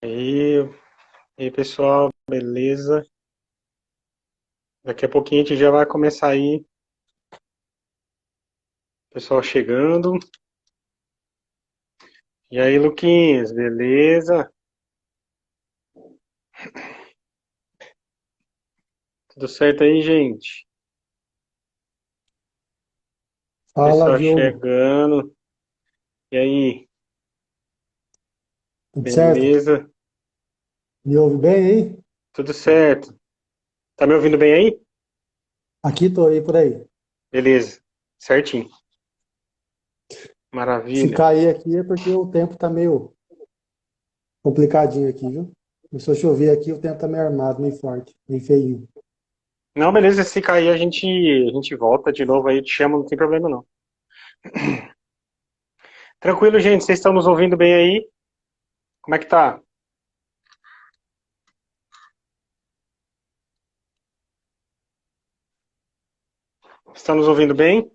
E aí, pessoal, beleza? Daqui a pouquinho a gente já vai começar aí, pessoal chegando. E aí, Luquinhas, beleza? Tudo certo aí, gente? Fala, Pessoal Diogo. chegando. E aí, Tudo certo? beleza? Me ouve bem aí? Tudo certo. Tá me ouvindo bem aí? Aqui tô aí por aí. Beleza. Certinho. Se Maravilha. cair aqui é porque o tempo tá meio complicadinho aqui, viu? Começou a chover aqui, o tempo tá meio armado, meio forte, meio feio. Não, beleza, se cair a gente volta de novo aí, eu te chamo, não tem problema não. Tranquilo, gente, vocês estão nos ouvindo bem aí? Como é que tá? Estão nos ouvindo bem?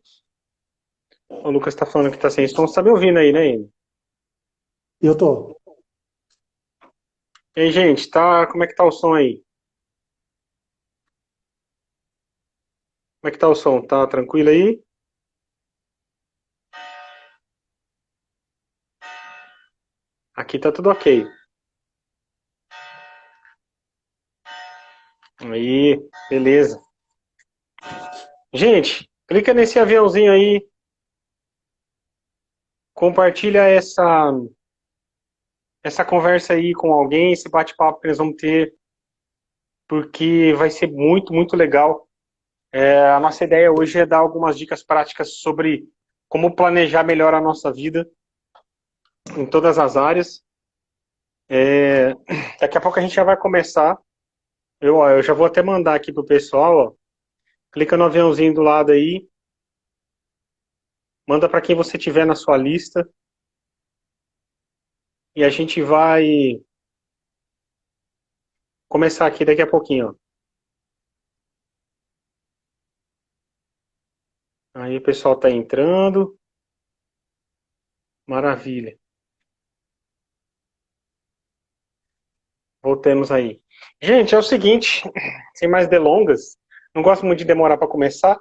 O Lucas tá falando que tá sem som, você tá me ouvindo aí, né, Ian? Eu tô. E aí, gente, tá, como é que tá o som aí? Como é que tá o som? Tá tranquilo aí? Aqui tá tudo ok. Aí, beleza. Gente, clica nesse aviãozinho aí, compartilha essa conversa aí com alguém, esse bate-papo que nós vamos ter, porque vai ser muito, muito legal. A nossa ideia hoje é dar algumas dicas práticas sobre como planejar melhor a nossa vida em todas as áreas. Daqui a pouco a gente já vai começar. Eu já vou até mandar aqui pro pessoal, ó. Clica no aviãozinho do lado aí, manda para quem você tiver na sua lista e a gente vai começar aqui daqui a pouquinho, ó. Aí o pessoal tá entrando, maravilha. Voltemos aí. Gente, é o seguinte, sem mais delongas, não gosto muito de demorar para começar.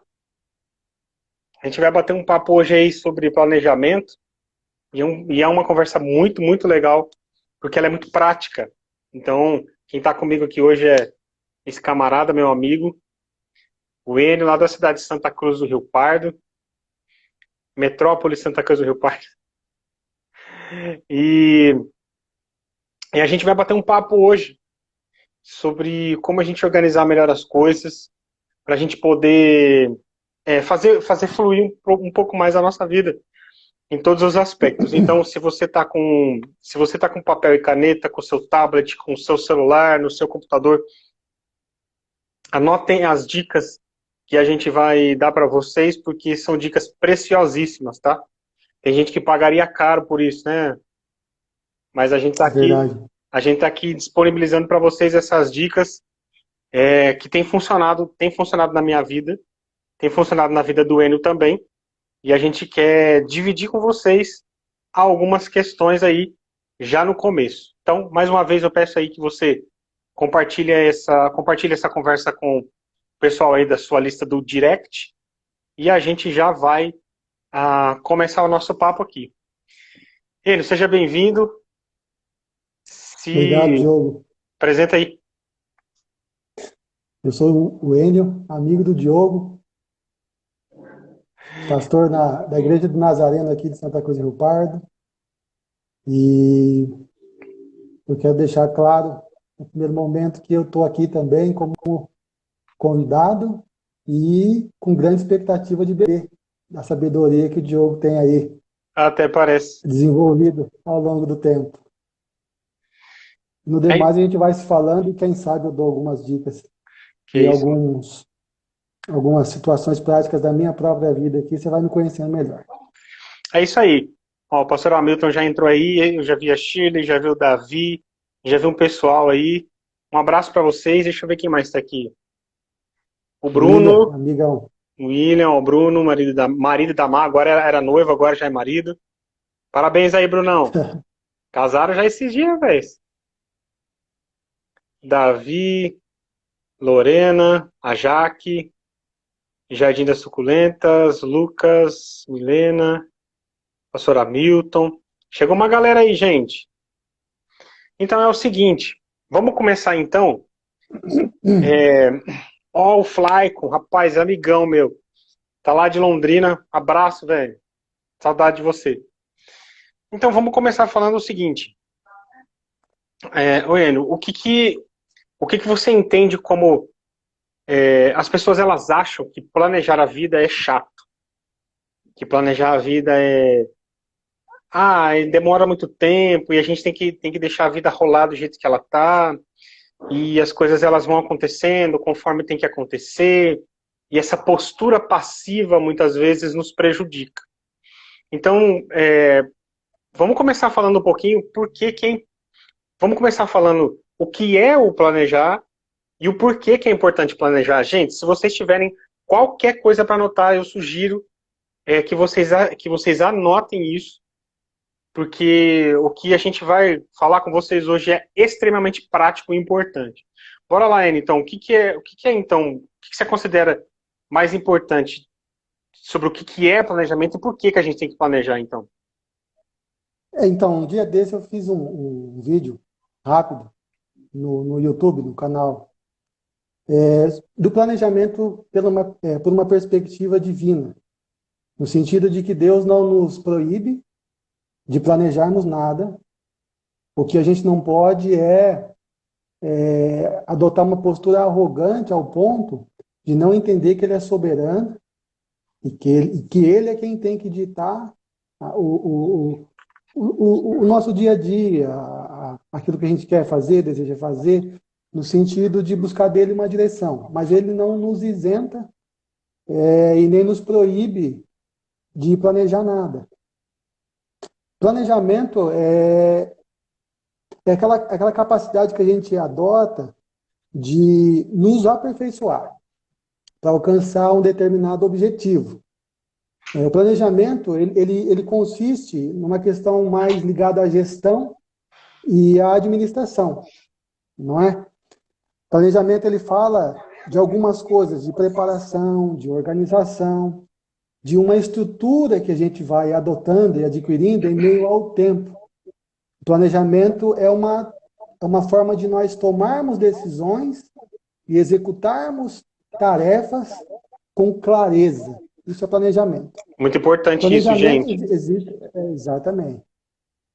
A gente vai bater um papo hoje aí sobre planejamento e é uma conversa muito, muito legal, porque ela é muito prática. Então, quem está comigo aqui hoje é esse camarada, meu amigo, o Enio, lá da cidade de Santa Cruz do Rio Pardo, metrópole Santa Cruz do Rio Pardo. E, e a gente vai bater um papo hoje sobre como a gente organizar melhor as coisas, para a gente poder fazer fluir um pouco mais a nossa vida em todos os aspectos. Então, se você tá com papel e caneta, com o seu tablet, com o seu celular, no seu computador, anotem as dicas que a gente vai dar para vocês, porque são dicas preciosíssimas, tá? Tem gente que pagaria caro por isso, né? Mas Verdade. a gente tá aqui disponibilizando para vocês essas dicas que tem funcionado na minha vida, tem funcionado na vida do Enio também, e a gente quer dividir com vocês algumas questões aí já no começo. Então, mais uma vez eu peço aí que você compartilhe essa conversa com o pessoal aí da sua lista do direct e a gente já vai começar o nosso papo aqui. Enio, seja bem-vindo. Obrigado, Se Diogo. apresenta aí. Eu sou o Enio, amigo do Diogo, pastor da Igreja do Nazareno aqui de Santa Cruz do Rio Pardo. E eu quero deixar claro, no primeiro momento, que eu estou aqui também como convidado e com grande expectativa de beber da sabedoria que o Diogo tem aí Até parece. desenvolvido ao longo do tempo. No É, demais, a gente vai se falando e quem sabe eu dou algumas dicas que e isso. algumas situações práticas da minha própria vida aqui, você vai me conhecendo melhor. É isso aí. Ó, o pastor Hamilton já entrou aí, eu já vi a Shirley, já vi o Davi, já vi um pessoal aí. Um abraço para vocês. Deixa eu ver quem mais está aqui. O William, Bruno, amigão, o William, o Bruno, marido da Mar, agora era noivo, agora já é marido. Parabéns aí, Brunão. Casaram já esses dias, velho. Davi, Lorena, a Jaque, Jardim das Suculentas, Lucas, Milena, pastor Hamilton. Chegou uma galera aí, gente. Então é o seguinte, vamos começar então. Ó, o Flycon, rapaz, amigão meu. Tá lá de Londrina. Abraço, velho. Saudade de você. Então vamos começar falando o seguinte. Enio, o que você entende como as pessoas elas acham que planejar a vida é chato? Que planejar a vida demora muito tempo e a gente tem que deixar a vida rolar do jeito que ela tá e as coisas elas vão acontecendo conforme tem que acontecer e essa postura passiva muitas vezes nos prejudica. Então, vamos começar falando um pouquinho vamos começar falando o que é o planejar e o porquê que é importante planejar. Gente, se vocês tiverem qualquer coisa para anotar, eu sugiro que vocês anotem isso, porque o que a gente vai falar com vocês hoje é extremamente prático e importante. Bora lá, Anne, então, o que é então, o que você considera mais importante sobre o que é planejamento e por que a gente tem que planejar, então? Então, um dia desse eu fiz um vídeo rápido no YouTube, no canal, do planejamento por uma perspectiva divina, no sentido de que Deus não nos proíbe de planejarmos nada. O que a gente não pode adotar uma postura arrogante ao ponto de não entender que Ele é soberano e que ele é quem tem que ditar o nosso dia a dia, aquilo que a gente quer fazer, deseja fazer, no sentido de buscar dele uma direção. Mas ele não nos isenta e nem nos proíbe de planejar nada. Planejamento é aquela capacidade que a gente adota de nos aperfeiçoar para alcançar um determinado objetivo. O planejamento ele consiste numa questão mais ligada à gestão e à administração, não é? Planejamento ele fala de algumas coisas, de preparação, de organização, de uma estrutura que a gente vai adotando e adquirindo em meio ao tempo. O planejamento é uma forma de nós tomarmos decisões e executarmos tarefas com clareza. Isso é planejamento. Muito importante isso, gente. Exatamente.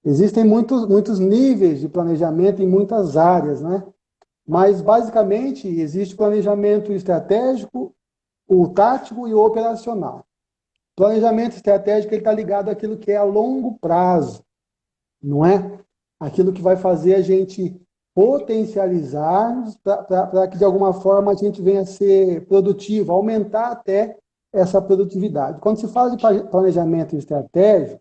Existem muitos níveis de planejamento em muitas áreas, né? Mas, basicamente, existe planejamento estratégico, o tático e o operacional. Planejamento estratégico está ligado àquilo que é a longo prazo, não é? Aquilo que vai fazer a gente potencializar para que, de alguma forma, a gente venha a ser produtivo, aumentar até essa produtividade. Quando se fala de planejamento estratégico,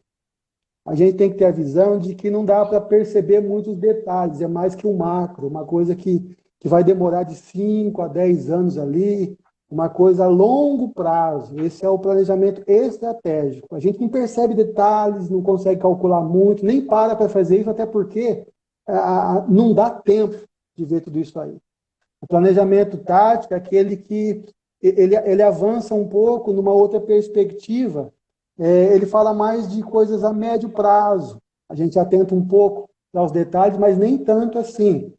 a gente tem que ter a visão de que não dá para perceber muitos detalhes, é mais que um macro, uma coisa que vai demorar de 5 a 10 anos ali, uma coisa a longo prazo. Esse é o planejamento estratégico. A gente não percebe detalhes, não consegue calcular muito, nem para fazer isso, até porque não dá tempo de ver tudo isso aí. O planejamento tático é aquele que ele avança um pouco numa outra perspectiva, ele fala mais de coisas a médio prazo. A gente atenta um pouco aos detalhes, mas nem tanto assim.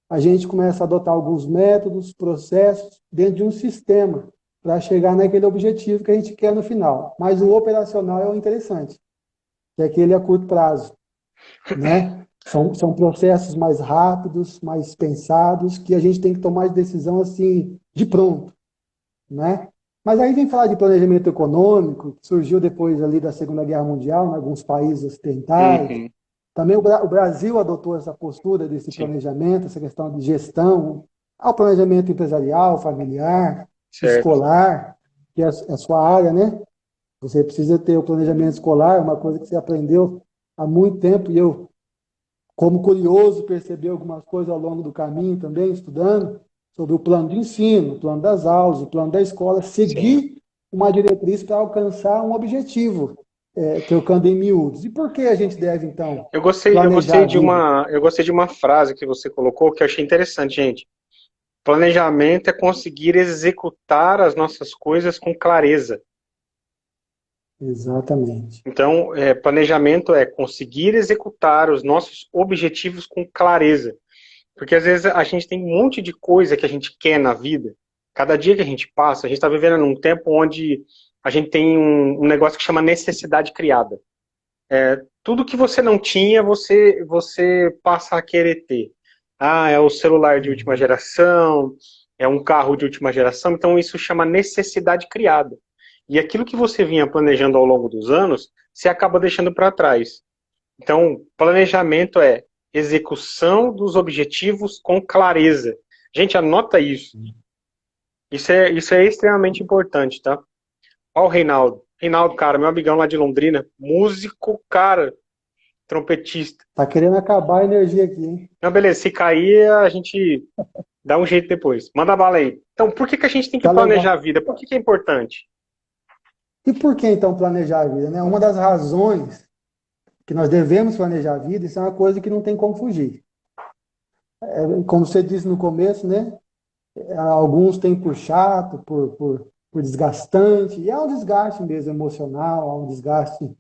A gente começa a adotar alguns métodos, processos, dentro de um sistema, para chegar naquele objetivo que a gente quer no final. Mas o operacional é o interessante, que é aquele a curto prazo, né? São processos mais rápidos, mais pensados, que a gente tem que tomar decisão assim, de pronto, né? Mas aí vem falar de planejamento econômico, que surgiu depois ali da Segunda Guerra Mundial, em alguns países ocidentais. Uhum. Também o Brasil adotou essa postura desse planejamento, essa questão de gestão, ao planejamento empresarial, familiar, escolar, que é a sua área, né? Você precisa ter o planejamento escolar, uma coisa que você aprendeu há muito tempo, e eu, como curioso, percebi algumas coisas ao longo do caminho também, estudando, sobre o plano de ensino, o plano das aulas, o plano da escola, seguir uma diretriz para alcançar um objetivo. trocando em miúdos. E por que a gente deve, então, Eu gostei, eu planejar gostei a vida? eu gostei de uma frase que você colocou que eu achei interessante, gente. Planejamento é conseguir executar as nossas coisas com clareza. Exatamente. Então, planejamento é conseguir executar os nossos objetivos com clareza. Porque às vezes a gente tem um monte de coisa que a gente quer na vida. Cada dia que a gente passa, a gente está vivendo num tempo onde a gente tem um negócio que chama necessidade criada. Tudo que você não tinha, você passa a querer ter. Ah, é o celular de última geração, é um carro de última geração, então isso chama necessidade criada. E aquilo que você vinha planejando ao longo dos anos, você acaba deixando para trás. Então, planejamento é execução dos objetivos com clareza. Gente, anota isso. Isso é extremamente importante, tá? Ó o Reinaldo. Reinaldo, cara, meu amigão lá de Londrina, músico, cara, trompetista. Tá querendo acabar a energia aqui, hein? Não, beleza, se cair, a gente dá um jeito depois. Manda bala aí. Então, por que que a gente tem que Tá planejar a legal. vida? Por que que é importante? E por que, então, planejar a vida, né? Uma das razões que nós devemos planejar a vida, isso é uma coisa que não tem como fugir. Como você disse no começo, né? Alguns têm por chato, por desgastante, e há um desgaste mesmo emocional, há um desgaste.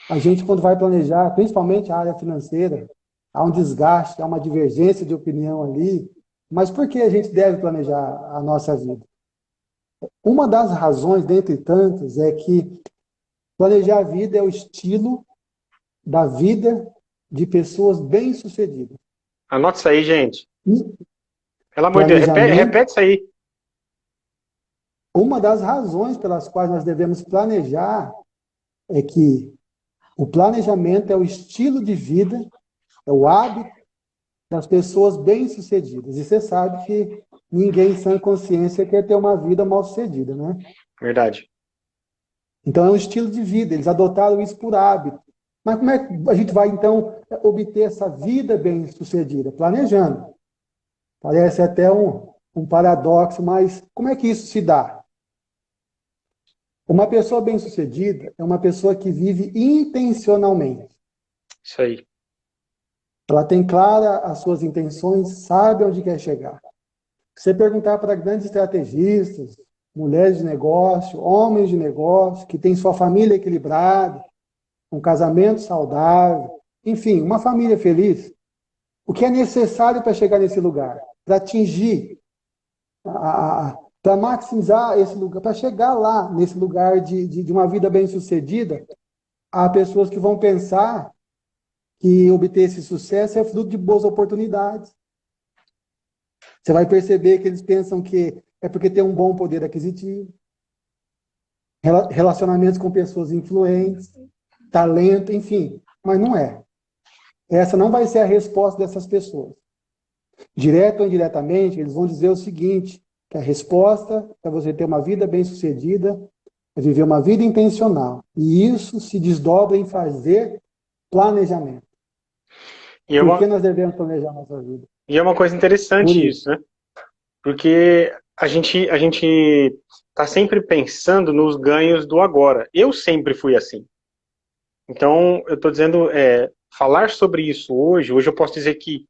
A gente, quando vai planejar, principalmente a área financeira, há um desgaste, há uma divergência de opinião ali. Mas por que a gente deve planejar a nossa vida? Uma das razões, dentre tantas, é que planejar a vida é o estilo da vida de pessoas bem-sucedidas. Anota isso aí, gente. Pelo amor de Deus, repete, Planejamento, repete isso aí. uma das razões pelas quais nós devemos planejar é que o planejamento é o estilo de vida, é o hábito das pessoas bem-sucedidas. E você sabe que ninguém em sã consciência quer ter uma vida mal-sucedida, né? Verdade. Então é um estilo de vida, eles adotaram isso por hábito. Mas como é que a gente vai, então, obter essa vida bem-sucedida? Planejando. Parece até um paradoxo, mas como é que isso se dá? Uma pessoa bem-sucedida é uma pessoa que vive intencionalmente. Isso aí. Ela tem clara as suas intenções, sabe onde quer chegar. Se você perguntar para grandes estrategistas, mulheres de negócio, homens de negócio, que têm sua família equilibrada, um casamento saudável, enfim, uma família feliz, o que é necessário para chegar nesse lugar? Para atingir, para maximizar esse lugar, para chegar lá, nesse lugar de uma vida bem-sucedida, há pessoas que vão pensar que obter esse sucesso é fruto de boas oportunidades. Você vai perceber que eles pensam que é porque tem um bom poder aquisitivo, relacionamentos com pessoas influentes, talento, enfim, mas não é. Essa não vai ser a resposta dessas pessoas. Direto ou indiretamente, eles vão dizer o seguinte, que a resposta para você ter uma vida bem-sucedida é viver uma vida intencional. E isso se desdobra em fazer planejamento. E é Por que uma, nós devemos planejar nossa vida? e é uma coisa Por interessante isso. isso, né? Porque a gente tá sempre pensando nos ganhos do agora. Eu sempre fui assim. Então, eu estou dizendo, falar sobre isso hoje eu posso dizer que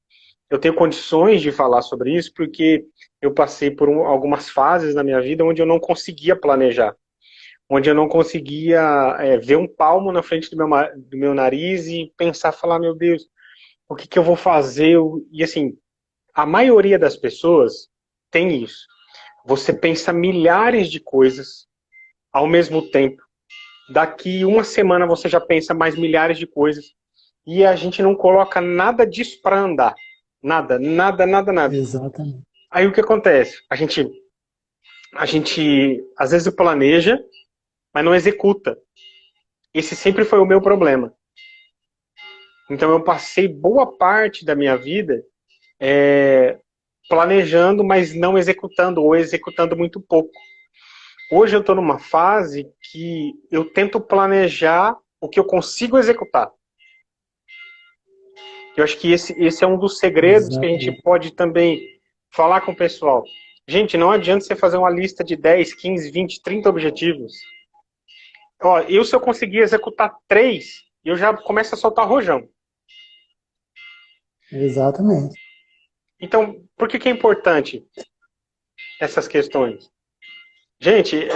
eu tenho condições de falar sobre isso porque eu passei por algumas fases na minha vida onde eu não conseguia planejar, onde eu não conseguia ver um palmo na frente do meu nariz e pensar, falar, meu Deus, o que que eu vou fazer? E assim, a maioria das pessoas tem isso. Você pensa milhares de coisas ao mesmo tempo. Daqui uma semana você já pensa mais milhares de coisas. E a gente não coloca nada disso para andar. Nada, nada, nada, nada. Exatamente. Aí o que acontece? A gente às vezes planeja, mas não executa. Esse sempre foi o meu problema. Então eu passei boa parte da minha vida planejando, mas não executando, ou executando muito pouco. Hoje eu estou numa fase que eu tento planejar o que eu consigo executar. Eu acho que esse é um dos segredos que a gente Exatamente. pode também falar com o pessoal. Gente, não adianta você fazer uma lista de 10, 15, 20, 30 objetivos. Ó, eu se eu conseguir executar 3, eu já começo a soltar rojão. Exatamente. Então, por que que é importante essas questões? Gente,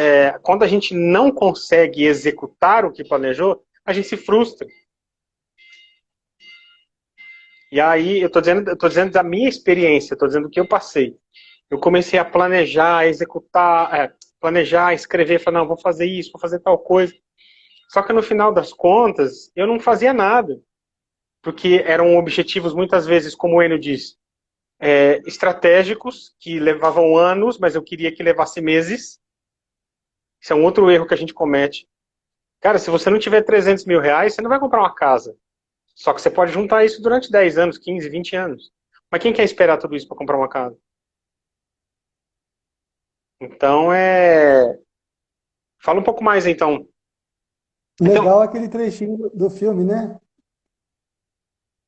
quando a gente não consegue executar o que planejou, a gente se frustra. E aí, eu tô dizendo da minha experiência, eu tô dizendo do que eu passei. Eu comecei a planejar, executar, planejar, escrever, falar, não, vou fazer isso, vou fazer tal coisa. Só que no final das contas, eu não fazia nada. Porque eram objetivos, muitas vezes, como o Enio disse, estratégicos, que levavam anos, mas eu queria que levasse meses. Isso é um outro erro que a gente comete. Cara, se você não tiver 300 mil reais, você não vai comprar uma casa. Só que você pode juntar isso durante 10 anos, 15, 20 anos. Mas quem quer esperar tudo isso para comprar uma casa? Então, fala um pouco mais, então. Então, Legal aquele trechinho do filme, né?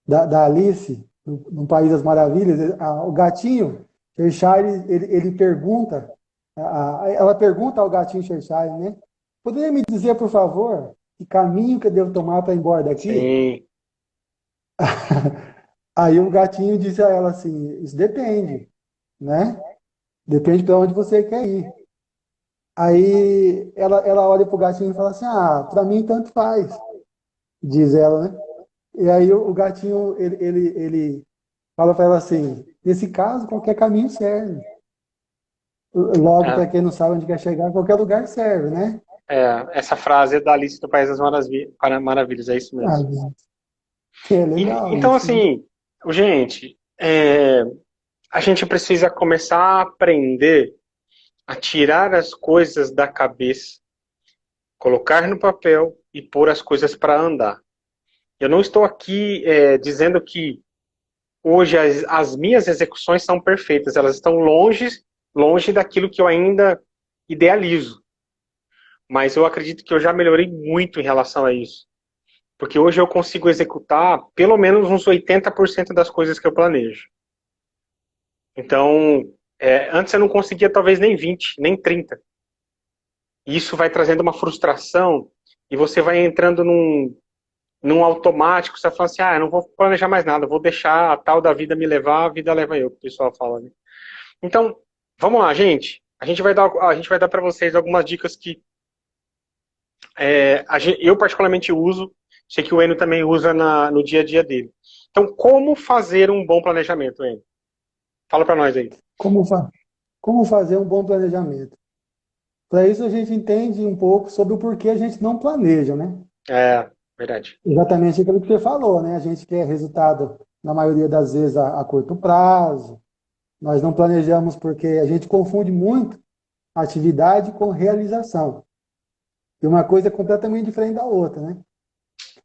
Da Alice, no País das Maravilhas. O gatinho, Cheshire, ele pergunta, ela pergunta ao gatinho Cheshire, né? Poderia me dizer, por favor, que caminho que eu devo tomar para ir embora daqui? sim. Aí o gatinho disse a ela assim, isso depende, né? Depende para onde você quer ir. Aí ela olha pro gatinho e fala assim, ah, para mim tanto faz, diz ela, né? E aí o gatinho, ele fala para ela assim, nesse caso, qualquer caminho serve. Logo, É, para quem não sabe onde quer chegar, qualquer lugar serve, né? essa frase é da Alice do País das Maravilhas, é isso Ah, mesmo. é legal Então, isso, né? assim, gente, a gente precisa começar a aprender a tirar as coisas da cabeça, colocar no papel e pôr as coisas para andar. Eu não estou aqui dizendo que hoje as minhas execuções são perfeitas, elas estão longe daquilo que eu ainda idealizo. Mas eu acredito que eu já melhorei muito em relação a isso. Porque hoje eu consigo executar pelo menos uns 80% das coisas que eu planejo. Então, antes eu não conseguia talvez nem 20, nem 30. Isso vai trazendo uma frustração e você vai entrando num automático, você fala assim, eu não vou planejar mais nada, eu vou deixar a tal da vida me levar, a vida leva eu, que o pessoal fala, né? Então, vamos lá, gente. A gente vai dar para vocês algumas dicas que eu particularmente uso, sei que o Enio também usa no dia a dia dele. Então, como fazer um bom planejamento, Enio? Fala para nós aí. Como, como fazer um bom planejamento? Para isso, a gente entende um pouco sobre o porquê a gente não planeja, né? Verdade. Exatamente aquilo que você falou, né? A gente quer resultado, na maioria das vezes, a curto prazo. Nós não planejamos porque a gente confunde muito atividade com realização. E uma coisa é completamente diferente da outra, né?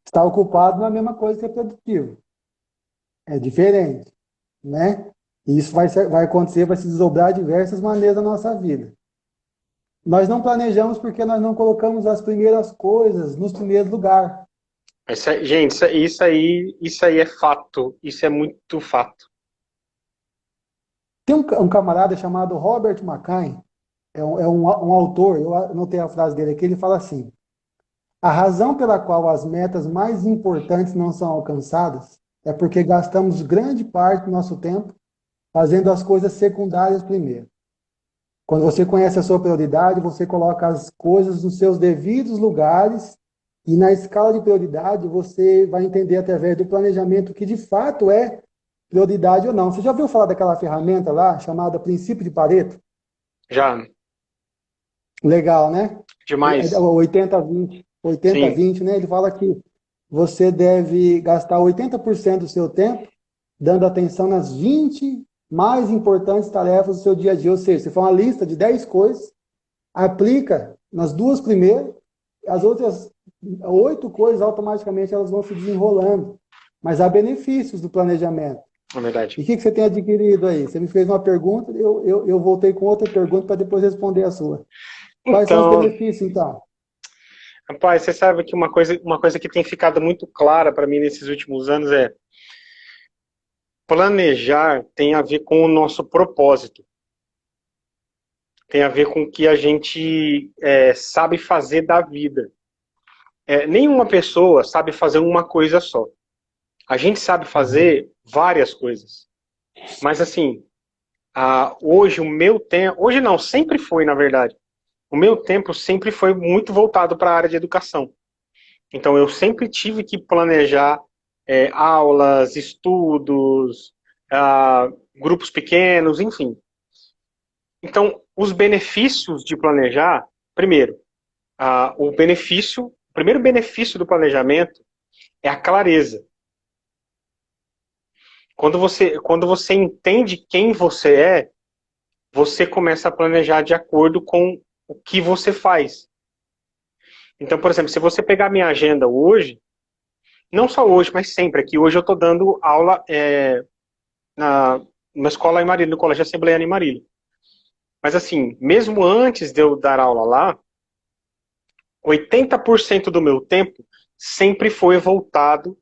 Estar ocupado não é a mesma coisa que ser produtivo. É diferente, né? E isso vai acontecer, vai se desdobrar de diversas maneiras na nossa vida. Nós não planejamos porque nós não colocamos as primeiras coisas nos primeiros lugares. Gente, isso aí é fato. Isso é muito fato. Tem um camarada chamado Robert McCain, um autor, eu anotei a frase dele aqui, ele fala assim: a razão pela qual as metas mais importantes não são alcançadas é porque gastamos grande parte do nosso tempo fazendo as coisas secundárias primeiro. Quando você conhece a sua prioridade, você coloca as coisas nos seus devidos lugares e na escala de prioridade você vai entender através do planejamento o que de fato é prioridade ou não. Você já ouviu falar daquela ferramenta lá chamada princípio de Pareto? Já, Legal, né? É demais. 80-20, Sim. 80-20, né? Ele fala que você deve gastar 80% do seu tempo dando atenção nas 20 mais importantes tarefas do seu dia a dia. Ou seja, você faz uma lista de 10 coisas, aplica nas duas primeiras, as outras 8 coisas automaticamente elas vão se desenrolando. Mas há benefícios do planejamento. É verdade. E o que você tem adquirido aí? Você me fez uma pergunta, eu voltei com outra pergunta para depois responder a sua. Quais são os Então, benefícios, então? rapaz, você sabe que uma coisa que tem ficado muito clara para mim nesses últimos anos é planejar tem a ver com o nosso propósito. Tem a ver com o que a gente sabe fazer da vida. nenhuma pessoa sabe fazer uma coisa só. A gente sabe fazer várias coisas. Mas assim, hoje o meu tempo, hoje não, sempre foi, na verdade. O meu tempo sempre foi muito voltado para a área de educação. Então eu sempre tive que planejar aulas, estudos, grupos pequenos, enfim. Então, os benefícios de planejar, primeiro, o primeiro benefício do planejamento é a clareza. Quando você entende quem você é, você começa a planejar de acordo com o que você faz. Então, por exemplo, se você pegar minha agenda hoje, não só hoje, mas sempre aqui, hoje eu estou dando aula numa escola em Marília, no Colégio Assembleiano em Marília. Mas assim, mesmo antes de eu dar aula lá, 80% do meu tempo sempre foi voltado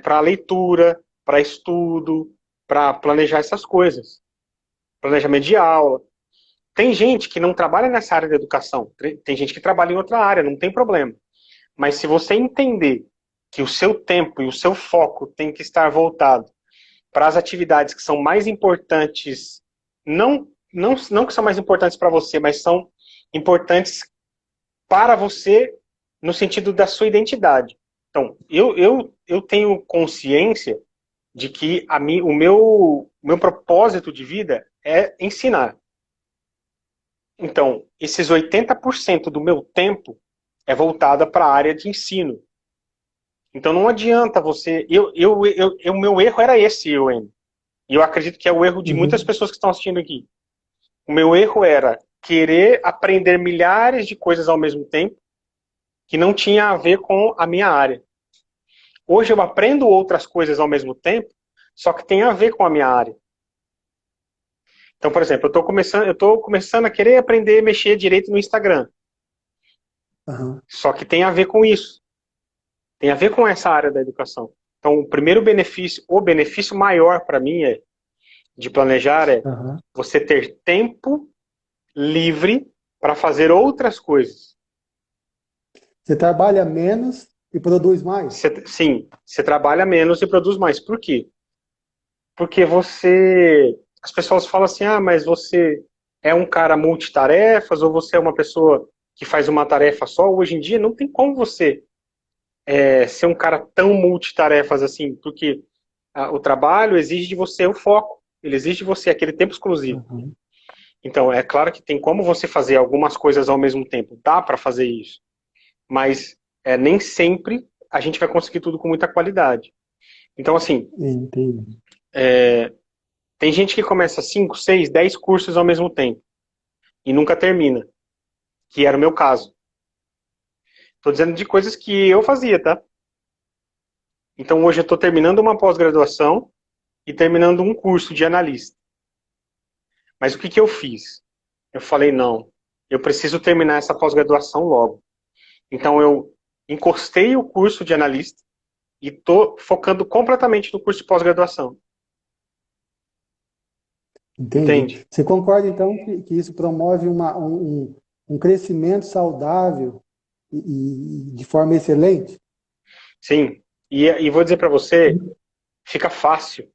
para leitura, para estudo, para planejar essas coisas. Planejamento de aula. Tem gente que não trabalha nessa área da educação, tem gente que trabalha em outra área, não tem problema. Mas se você entender que o seu tempo e o seu foco tem que estar voltado para as atividades que são mais importantes, não que são mais importantes para você, mas são importantes para você no sentido da sua identidade. Então, eu tenho consciência de que o meu propósito de vida é ensinar. Então, esses 80% do meu tempo é voltada para a área de ensino. Então, não adianta você... O meu erro era esse, Eugênio. E eu acredito que é o erro de muitas pessoas que estão assistindo aqui. O meu erro era querer aprender milhares de coisas ao mesmo tempo que não tinha a ver com a minha área. Hoje eu aprendo outras coisas ao mesmo tempo, só que tem a ver com a minha área. Então, por exemplo, eu estou começando a querer aprender a mexer direito no Instagram. Só que tem a ver com isso. Tem a ver com essa área da educação. Então, o benefício maior para mim de planejar é você ter tempo livre para fazer outras coisas. Você trabalha menos e produz mais? Sim, você trabalha menos e produz mais. Por quê? Porque as pessoas falam assim, mas você é um cara multitarefas ou você é uma pessoa que faz uma tarefa só. Hoje em dia não tem como você ser um cara tão multitarefas assim, porque o trabalho exige de você o foco, ele exige de você aquele tempo exclusivo. Então, é claro que tem como você fazer algumas coisas ao mesmo tempo, dá para fazer isso, mas nem sempre a gente vai conseguir tudo com muita qualidade. Então, assim, tem gente que começa 5, 6, 10 cursos ao mesmo tempo e nunca termina, que era o meu caso. Estou dizendo de coisas que eu fazia, tá? Então, hoje eu estou terminando uma pós-graduação e terminando um curso de analista. Mas o que eu fiz? Eu falei, não, eu preciso terminar essa pós-graduação logo. Então, eu encostei o curso de analista e estou focando completamente no curso de pós-graduação. Entende? Você concorda, então, que isso promove um crescimento saudável e de forma excelente? Sim. E vou dizer para você, fica fácil.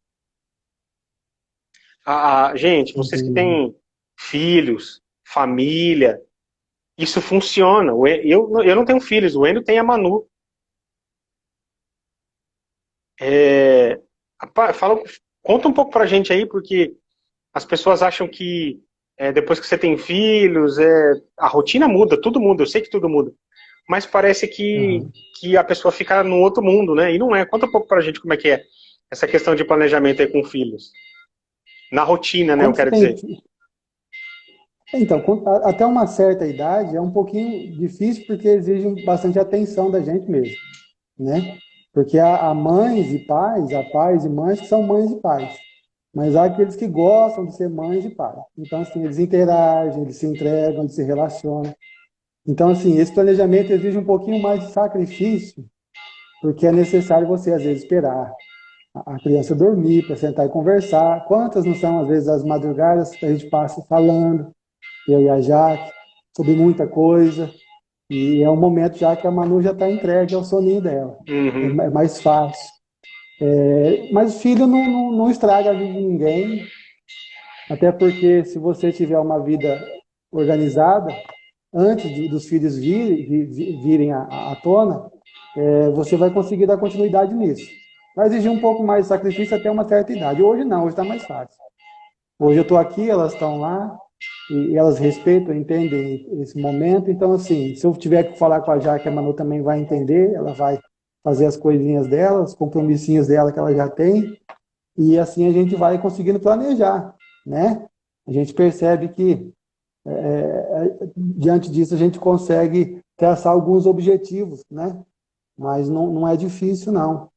Gente, vocês que têm filhos, família, isso funciona. Eu não tenho filhos, o Enio tem a Manu. Conta um pouco pra gente aí, porque as pessoas acham que depois que você tem filhos, a rotina muda, tudo muda, eu sei que tudo muda. Mas parece que a pessoa fica num outro mundo, né? E não é. Conta um pouco pra gente como é que é essa questão de planejamento aí com filhos. Na rotina, né, eu quero dizer. Então, até uma certa idade é um pouquinho difícil porque exige bastante atenção da gente mesmo, né? Porque há mães e pais, há pais e mães que são mães e pais, mas há aqueles que gostam de ser mães e pais. Então, assim, eles interagem, eles se entregam, eles se relacionam. Então, assim, esse planejamento exige um pouquinho mais de sacrifício, porque é necessário você, às vezes, esperar a criança dormir para sentar e conversar. Quantas não são, às vezes, as madrugadas que a gente passa falando, eu e a Jaque, sobre muita coisa. E é um momento já que a Manu já está entregue ao soninho dela. Uhum. É mais fácil. Mas o filho não estraga a vida de ninguém, até porque se você tiver uma vida organizada, antes dos filhos virem à tona, você vai conseguir dar continuidade nisso. Vai exigir um pouco mais de sacrifício até uma certa idade. Hoje não, hoje está mais fácil. Hoje eu estou aqui, elas estão lá, e elas respeitam, entendem esse momento. Então, assim, se eu tiver que falar com a Jaque, a Manu também vai entender, ela vai fazer as coisinhas dela, os compromissinhos dela que ela já tem, e assim a gente vai conseguindo planejar, né? A gente percebe que, diante disso, a gente consegue traçar alguns objetivos, né? Mas não é difícil, não,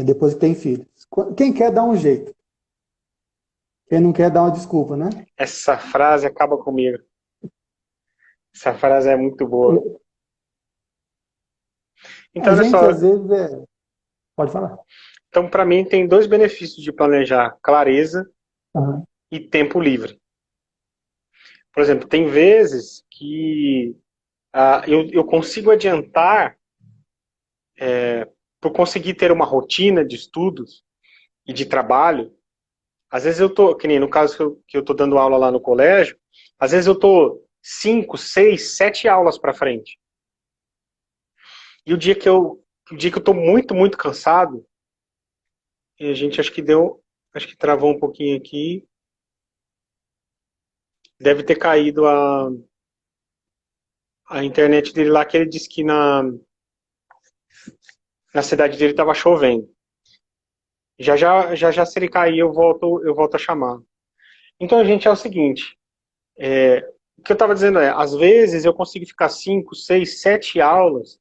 depois que tem filhos. Quem quer dá um jeito, quem não quer dá uma desculpa, né? Essa frase acaba comigo. Essa frase é muito boa. A Então, olha gente, às só. vezes, pode falar. Então, para mim, tem dois benefícios de planejar: clareza Aham. e tempo livre. Por exemplo, tem vezes que eu consigo adiantar, por conseguir ter uma rotina de estudos e de trabalho. Às vezes eu tô, que nem no caso que eu tô dando aula lá no colégio, às vezes eu tô 5, 6, 7 aulas para frente. E o dia que eu tô muito, muito cansado, e a gente acho que travou um pouquinho aqui, deve ter caído a internet dele lá, que ele disse que na cidade dele tava chovendo. Já, se ele cair, eu volto a chamar. Então, gente, é o seguinte, o que eu estava dizendo às vezes eu consigo ficar 5, 6, 7 aulas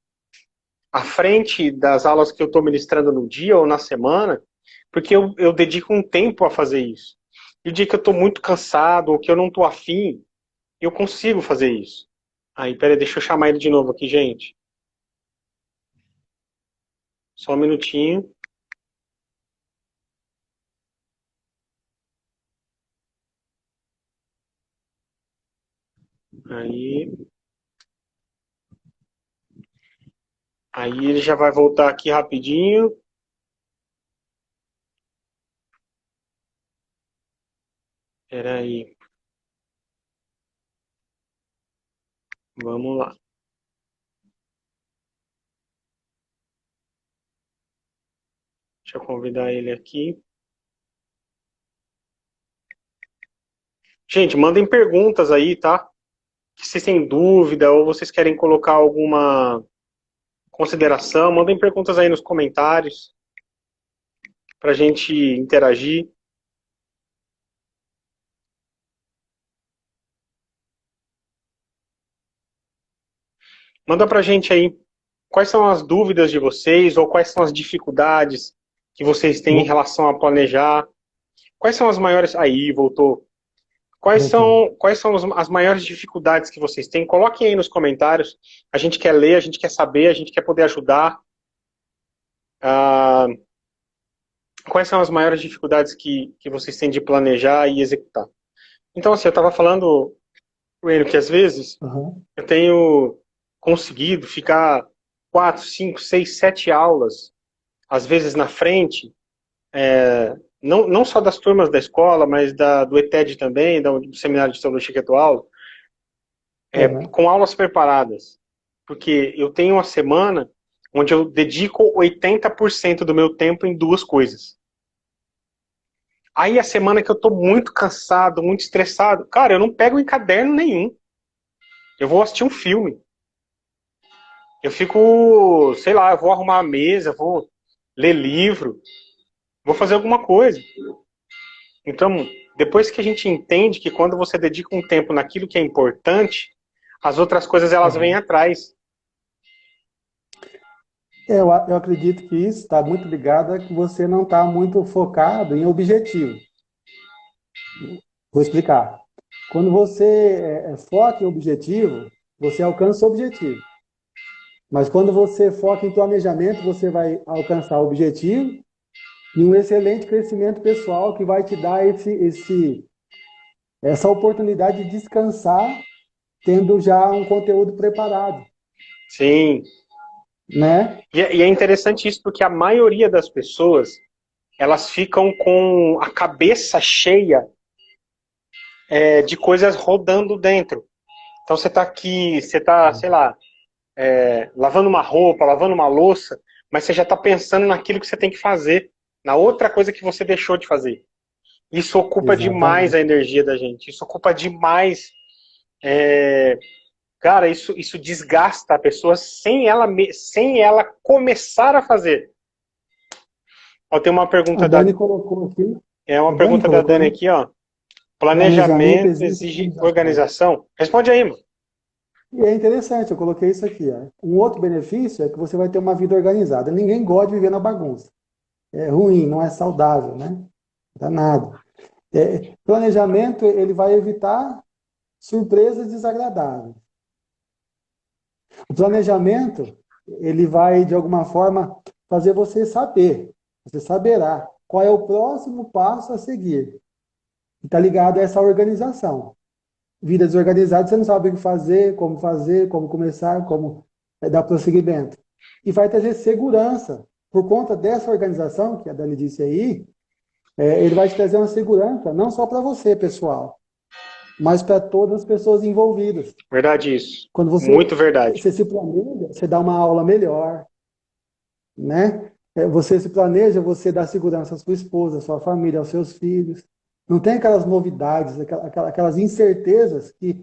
à frente das aulas que eu estou ministrando no dia ou na semana, porque eu dedico um tempo a fazer isso. E o dia que eu estou muito cansado ou que eu não estou afim, eu consigo fazer isso. Aí, peraí, deixa eu chamar ele de novo aqui, gente. Só um minutinho. Aí, aí ele já vai voltar aqui rapidinho. Peraí, vamos lá. Deixa eu convidar ele aqui. Gente, mandem perguntas aí, tá? Se vocês têm dúvida ou vocês querem colocar alguma consideração, mandem perguntas aí nos comentários para a gente interagir. Manda para a gente aí quais são as dúvidas de vocês ou quais são as dificuldades que vocês têm em Vou- relação a planejar. Quais são as maiores. Aí, voltou. Quais Voltou. são, quais são as maiores dificuldades que vocês têm? Coloquem aí nos comentários. A gente quer ler, a gente quer saber, a gente quer poder ajudar. Ah, quais são as maiores dificuldades que vocês têm de planejar e executar? Então, assim, eu estava falando, Coelho, que às vezes Aham. eu tenho conseguido ficar 4, 5, 6, 7 aulas, às vezes na frente, não só das turmas da escola, mas do ETED também, do Seminário de Teologia que eu dou aula, Aham. com aulas preparadas. Porque eu tenho uma semana onde eu dedico 80% do meu tempo em duas coisas. Aí a semana que eu tô muito cansado, muito estressado, cara, eu não pego em caderno nenhum. Eu vou assistir um filme. Eu fico, sei lá, eu vou arrumar a mesa, vou ler livro, vou fazer alguma coisa. Então, depois que a gente entende que quando você dedica um tempo naquilo que é importante, as outras coisas elas vêm Aham. atrás. Eu acredito que isso está muito ligado a que você não está muito focado em objetivo. Vou explicar. Quando você foca em objetivo, você alcança o objetivo. Mas quando você foca em planejamento, você vai alcançar o objetivo e um excelente crescimento pessoal que vai te dar essa oportunidade de descansar tendo já um conteúdo preparado, Sim. né? E é interessante isso porque a maioria das pessoas, elas ficam com a cabeça cheia de coisas rodando dentro. Então você está aqui, você está, sei lá, lavando uma roupa, lavando uma louça, mas você já está pensando naquilo que você tem que fazer, na outra coisa que você deixou de fazer. Isso ocupa demais a Exatamente. energia da gente. Isso ocupa demais. Cara, isso desgasta a pessoa sem ela começar a fazer. Ó, tem uma A pergunta Dani colocou aqui, é a uma Dani pergunta da colocou, Dani né? aqui, ó. Planejamento Planejamento exige exige organização. organização? Responde aí, mano. E é interessante, eu coloquei isso aqui. Ó. Um outro benefício é que você vai ter uma vida organizada. Ninguém gosta de viver na bagunça. É ruim, não é saudável, né? Danado. Planejamento, ele vai evitar surpresas desagradáveis. O planejamento, ele vai, de alguma forma, fazer você saberá qual é o próximo passo a seguir. Está ligado a essa organização. Vida desorganizada, você não sabe o que fazer, como começar, como dar prosseguimento. E vai trazer segurança. Por conta dessa organização, que a Dani disse aí, ele vai te trazer uma segurança, não só para você, pessoal, mas para todas as pessoas envolvidas. Verdade isso. Quando Muito verdade. você se planeja, você dá uma aula melhor, né? Você se planeja, você dá segurança à sua esposa, à sua família, aos seus filhos. Não tem aquelas novidades, aquelas incertezas que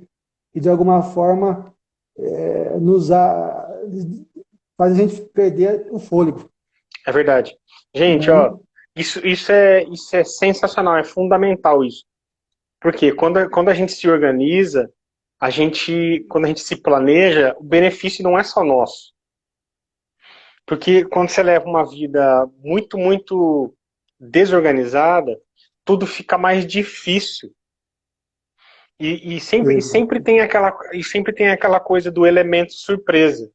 de alguma forma nos faz a gente perder o fôlego, É verdade. Gente, ó, né? isso é sensacional, é fundamental isso. Porque quando a gente se organiza, quando a gente se planeja, o benefício não é só nosso. Porque quando você leva uma vida muito desorganizada, tudo fica mais difícil. Exato. E sempre tem aquela coisa do elemento surpresa.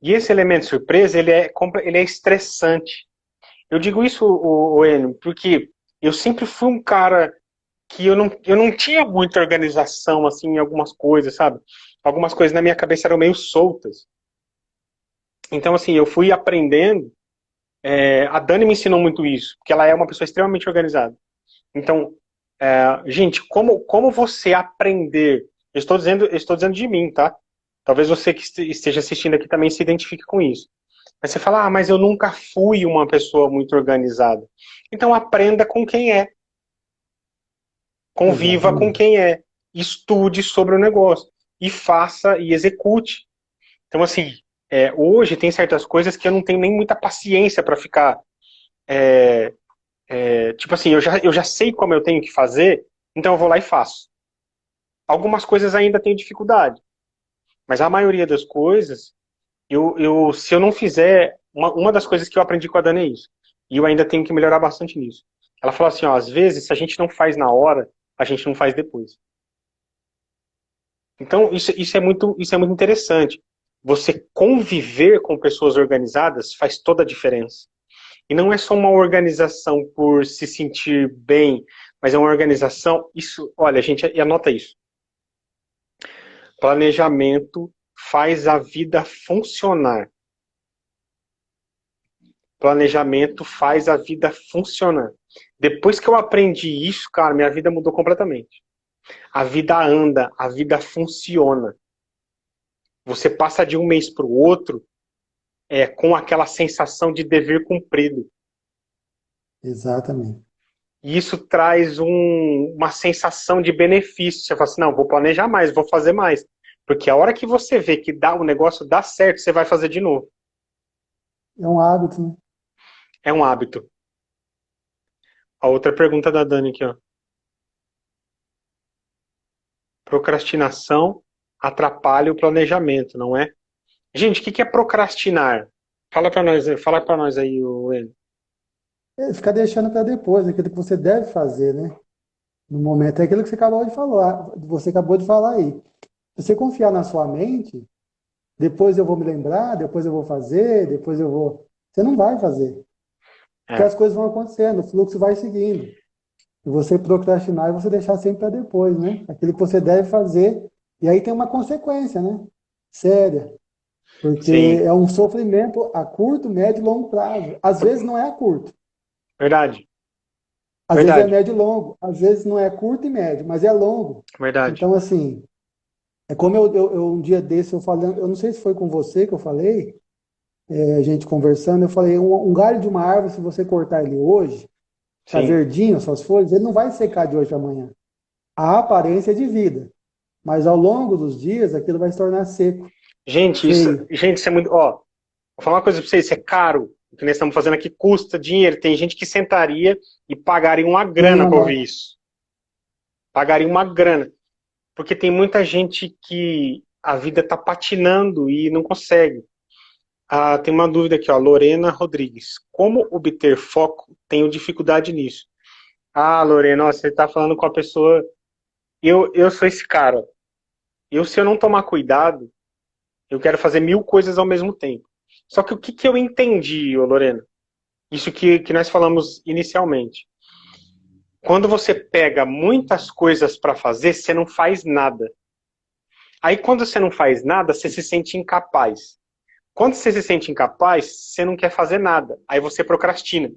E esse elemento surpresa, ele é estressante. Eu digo isso, Enio, porque eu sempre fui um cara que eu não tinha muita organização, assim, em algumas coisas, sabe? Algumas coisas na minha cabeça eram meio soltas. Então, assim, eu fui aprendendo. A Dani me ensinou muito isso, porque ela é uma pessoa extremamente organizada. Então, gente, como você aprender? Eu estou dizendo de mim, tá? Talvez você que esteja assistindo aqui também se identifique com isso. Mas você fala, mas eu nunca fui uma pessoa muito organizada. Então aprenda com quem é, conviva com Exatamente. quem é, estude sobre o negócio e faça e execute. Então, assim, hoje tem certas coisas que eu não tenho nem muita paciência para ficar. Tipo assim, eu já sei como eu tenho que fazer, então eu vou lá e faço. Algumas coisas ainda tenho dificuldade, mas a maioria das coisas, se eu não fizer, uma das coisas que eu aprendi com a Dani é isso, e eu ainda tenho que melhorar bastante nisso. Ela falou assim, ó, às vezes, se a gente não faz na hora, a gente não faz depois. Então, isso é muito interessante. Você conviver com pessoas organizadas faz toda a diferença. E não é só uma organização por se sentir bem, mas é uma organização. Isso, olha, gente, e anota isso. Planejamento faz a vida funcionar. Planejamento faz a vida funcionar. Depois que eu aprendi isso, cara, minha vida mudou completamente. A vida anda, a vida funciona. Você passa de um mês para o outro com aquela sensação de dever cumprido. Exatamente. E isso traz uma sensação de benefício. Você fala assim, não, vou planejar mais, vou fazer mais. Porque a hora que você vê que o negócio dá certo, você vai fazer de novo. É um hábito, né? É um hábito. A outra pergunta da Dani aqui, ó. Procrastinação atrapalha o planejamento, não é? Gente, o que é procrastinar? Fala para nós aí, Enio. Ficar deixando para depois, aquilo que você deve fazer, né? No momento, é aquilo que você acabou de falar aí. Se você confiar na sua mente, depois eu vou me lembrar, depois eu vou fazer, depois eu vou. Você não vai fazer. Porque É, as coisas vão acontecendo, o fluxo vai seguindo. E você procrastinar e você deixar sempre para depois, né? Aquilo que você deve fazer E aí tem uma consequência, né? Séria. Porque Sim, é um sofrimento a curto, médio e longo prazo. Às vezes não é a curto, verdade, às vezes é verdade, médio e longo, às vezes não é curto e médio, mas é longo. verdade. Então, assim, é como um dia desse eu falando, eu não sei se foi com você que eu falei, a gente conversando, eu falei, um galho de uma árvore, se você cortar ele hoje, tá Sim. verdinho, suas folhas, ele não vai secar de hoje para amanhã. A aparência é de vida, mas ao longo dos dias aquilo vai se tornar seco, feio. Gente, isso é muito. Ó, vou falar uma coisa pra vocês, isso é caro. O que nós estamos fazendo aqui custa dinheiro. Tem gente que sentaria e pagaria uma Põe grana uma pra ouvir nota. isso. Pagaria uma grana. Porque tem muita gente que a vida tá patinando e não consegue. Ah, tem uma dúvida aqui, ó. Lorena Rodrigues. Como obter foco? Tenho dificuldade nisso. Ah, Lorena, ó, você tá falando com a pessoa. Eu sou esse cara. Se eu não tomar cuidado, eu quero fazer 1000 coisas ao mesmo tempo. Só que o que, que eu entendi, ô Lorena? Isso que nós falamos inicialmente. Quando você pega muitas coisas para fazer, você não faz nada. Aí quando você não faz nada, você se sente incapaz. Quando você se sente incapaz, você não quer fazer nada. Aí você procrastina.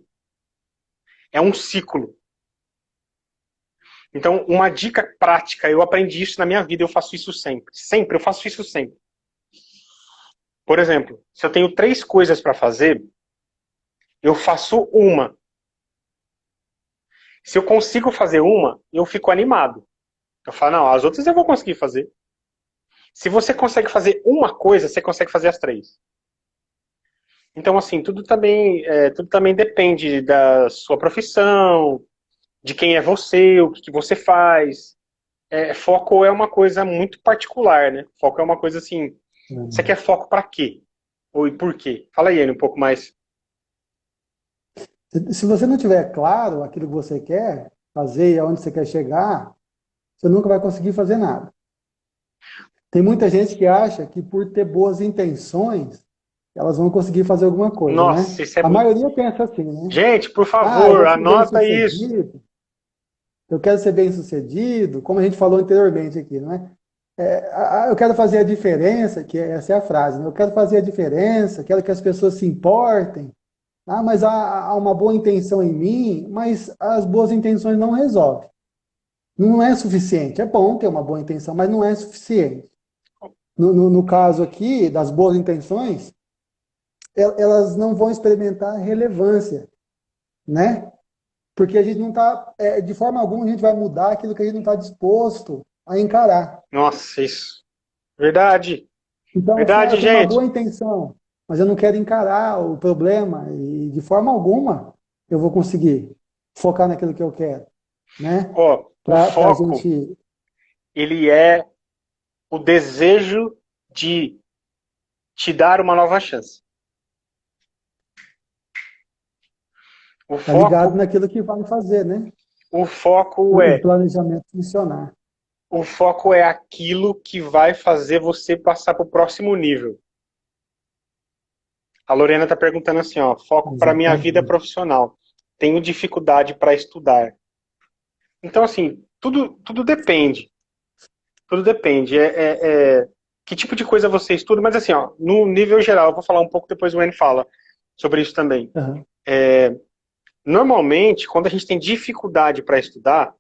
É um ciclo. Então, uma dica prática, eu aprendi isso na minha vida, eu faço isso sempre. Sempre, eu faço isso sempre. Por exemplo, se eu tenho 3 coisas para fazer, eu faço uma. Se eu consigo fazer uma, eu fico animado. Eu falo, não, as outras eu vou conseguir fazer. Se você consegue fazer uma coisa, você consegue fazer as 3. Então, assim, tudo também depende da sua profissão, de quem é você, o que, que você faz. Foco é uma coisa muito particular, né? Foco é uma coisa assim. Você quer foco para quê? Ou e por quê? Fala aí, Anny, um pouco mais. Se você não tiver claro aquilo que você quer fazer e aonde você quer chegar, você nunca vai conseguir fazer nada. Tem muita gente que acha que por ter boas intenções, elas vão conseguir fazer alguma coisa, né? Nossa, isso é A muito. maioria pensa assim, né? Gente, por Ah, eu favor, vou ser anota isso. bem-sucedido, eu quero ser bem-sucedido, como a gente falou anteriormente aqui, não é? Eu quero fazer a diferença, que essa é a frase, né? Eu quero fazer a diferença, quero que as pessoas se importem. Ah, mas há uma boa intenção em mim, mas as boas intenções não resolvem. Não é suficiente. É bom ter uma boa intenção, mas não é suficiente. No caso aqui, das boas intenções, elas não vão experimentar relevância, né? Porque a gente não está, de forma alguma, a gente vai mudar aquilo que a gente não está disposto a encarar. Nossa, isso. Verdade. Então, assim, Verdade, eu tenho uma gente. boa intenção, mas eu não quero encarar o problema e, de forma alguma, eu vou conseguir focar naquilo que eu quero, né? Ó, o Para a foco, gente. ele é o desejo de te dar uma nova chance. O Tá ligado foco, naquilo que vai fazer, né? o foco O é, planejamento funcionar. o foco é aquilo que vai fazer você passar para o próximo nível. A Lorena está perguntando assim, ó, foco para minha vida Exatamente. profissional. Tenho dificuldade para estudar. Então, assim, tudo depende. Tudo depende. Que tipo de coisa você estuda, mas assim, ó, no nível geral, eu vou falar um pouco depois o N fala sobre isso também. Aham. Normalmente, quando a gente tem dificuldade para estudar,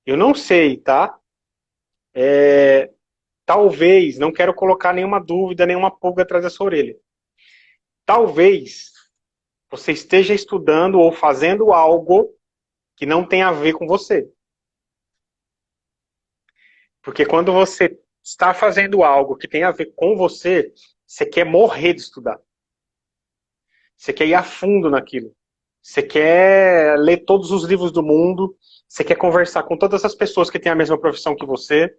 eu não sei, tá? Talvez, não quero colocar nenhuma dúvida, nenhuma pulga atrás da sua orelha. Talvez você esteja estudando ou fazendo algo que não tem a ver com você. Porque quando você está fazendo algo que tem a ver com você, você quer morrer de estudar. Você quer ir a fundo naquilo. Você quer ler todos os livros do mundo. Você quer conversar com todas as pessoas que têm a mesma profissão que você.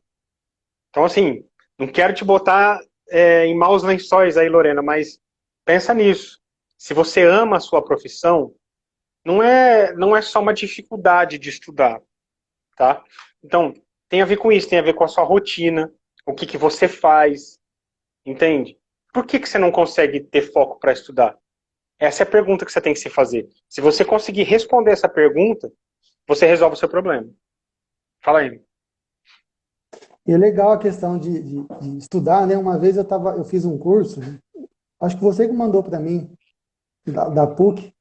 Então, assim, não quero te botar em maus lençóis aí, Lorena, mas pensa nisso. Se você ama a sua profissão, não é só uma dificuldade de estudar, tá? Então, tem a ver com isso, tem a ver com a sua rotina, o que, que você faz, entende? Por que, que você não consegue ter foco para estudar? Essa é a pergunta que você tem que se fazer. Se você conseguir responder essa pergunta, você resolve o seu problema. Fala aí. E é legal a questão de estudar, né? Uma vez eu fiz um curso, acho que você que mandou para mim, da PUC, e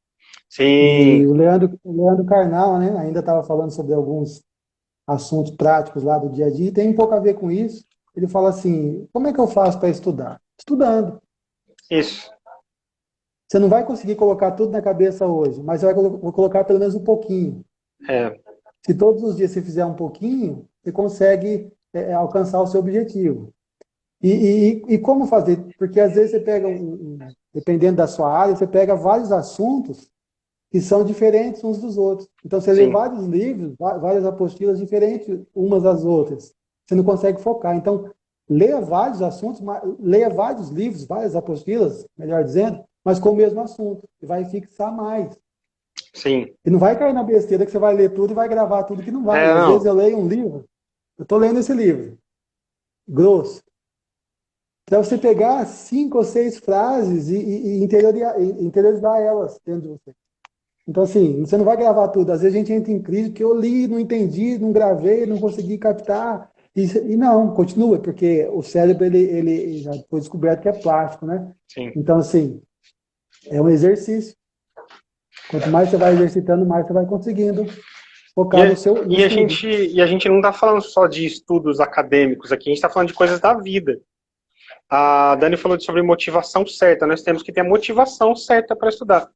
Sim, o Leandro Carnal, né? Ainda estava falando sobre alguns assuntos práticos lá do dia a dia, e tem um pouco a ver com isso. Ele fala assim: como é que eu faço para estudar? Estudando. isso. Você não vai conseguir colocar tudo na cabeça hoje, mas você vai colocar pelo menos um pouquinho. É, Se todos os dias você fizer um pouquinho, você consegue alcançar o seu objetivo. E como fazer? Porque às vezes você pega, dependendo da sua área, você pega vários assuntos que são diferentes uns dos outros. Então você lê sim, vários livros, várias apostilas diferentes umas das outras. Você não consegue focar. Então, leia vários assuntos, leia vários livros, várias apostilas, melhor dizendo, mas com o mesmo assunto. E vai fixar mais. sim. E não vai cair na besteira que você vai ler tudo e vai gravar tudo que não vai. É, Às vezes não. eu leio um livro, eu estou lendo esse livro, grosso. Para você pegar 5 ou 6 frases e interiorizar elas dentro de você. Então, assim, você não vai gravar tudo. Às vezes a gente entra em crise porque eu li, não entendi, não gravei, não consegui captar. E não, continua, porque o cérebro, ele já foi descoberto que é plástico, né? Sim. Então, assim, é um exercício. Quanto mais você vai exercitando, mais você vai conseguindo E, focar no estudo. e a gente não está falando só de estudos acadêmicos aqui, a gente está falando de coisas da vida. A Dani falou sobre motivação certa, nós temos que ter a motivação certa para estudar.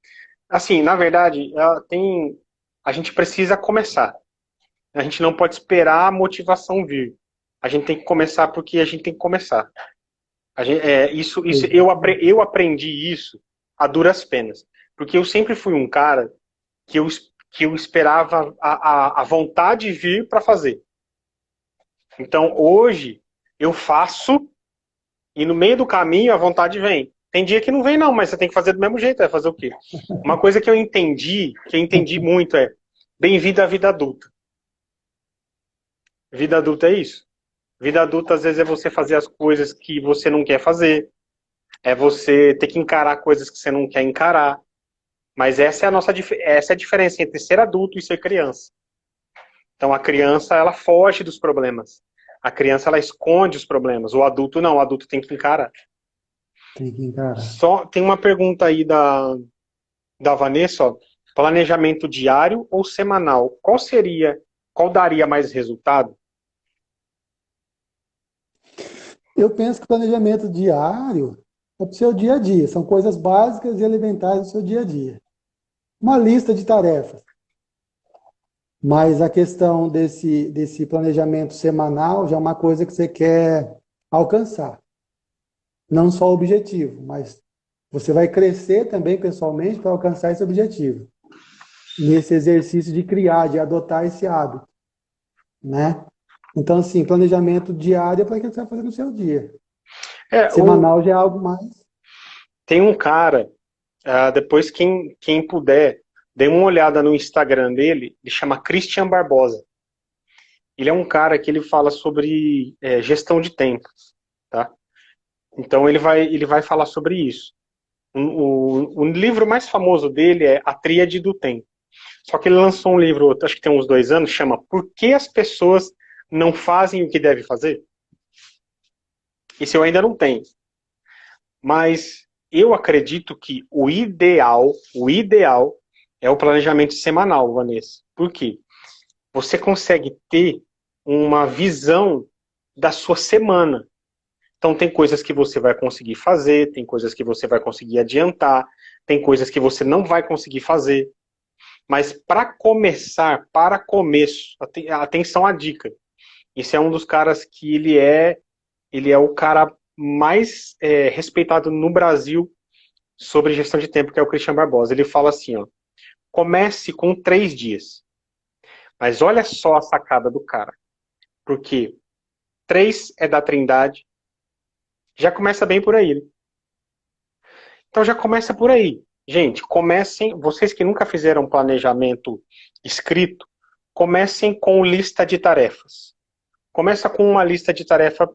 Assim, na verdade, a gente precisa começar. A gente não pode esperar a motivação vir. A gente tem que começar porque a gente tem que começar. Exatamente. Eu aprendi isso a duras penas. Porque eu sempre fui um cara que eu, que eu esperava a vontade vir para fazer. Então, hoje, eu faço e no meio do caminho a vontade vem. Tem dia que não vem, não, mas você tem que fazer do mesmo jeito. Vai fazer o quê? Uma coisa que eu entendi muito é bem-vindo à vida adulta. Vida adulta é isso. Vida adulta, às vezes, é você fazer as coisas que você não quer fazer, é você ter que encarar coisas que você não quer encarar. Mas essa é a diferença entre ser adulto e ser criança. Então, a criança, ela foge dos problemas. A criança, ela esconde os problemas. O adulto, não. O adulto tem que encarar. Tem que encarar. Só tem uma pergunta aí da Vanessa, ó. Planejamento diário ou semanal? Qual daria mais resultado? Eu penso que planejamento diário é para o seu dia a dia. São coisas básicas e elementares do seu dia a dia. Uma lista de tarefas. Mas a questão desse planejamento semanal já é uma coisa que você quer alcançar. Não só o objetivo, mas você vai crescer também pessoalmente para alcançar esse objetivo. Nesse exercício de criar, de adotar esse hábito, né? Então, assim, planejamento diário é para aquilo que você vai fazer no seu dia. É, Semanal já é algo mais. tem um cara, depois quem puder, dê uma olhada no Instagram dele, ele chama Christian Barbosa. Ele é um cara que ele fala sobre gestão de tempo, tá? Então ele vai falar sobre isso. O livro mais famoso dele é A Tríade do Tempo. Só que ele lançou um livro, acho que tem uns 2 anos, chama Por que as pessoas não fazem o que devem fazer? Esse eu ainda não tenho. Mas eu acredito que o ideal é o planejamento semanal, Vanessa. Por quê? Você consegue ter uma visão da sua semana. Então tem coisas que você vai conseguir fazer, tem coisas que você vai conseguir adiantar, tem coisas que você não vai conseguir fazer. Mas para começar, para começo, atenção à dica. Esse é um dos caras que ele é o cara mais respeitado no Brasil sobre gestão de tempo, que é o Christian Barbosa. Ele fala assim, ó, comece com 3 dias. Mas olha só a sacada do cara. Porque 3 é da Trindade, já começa bem por aí. Né? Então já começa por aí. Gente, comecem, vocês que nunca fizeram um planejamento escrito, comecem com lista de tarefas. Começa com uma lista de tarefa.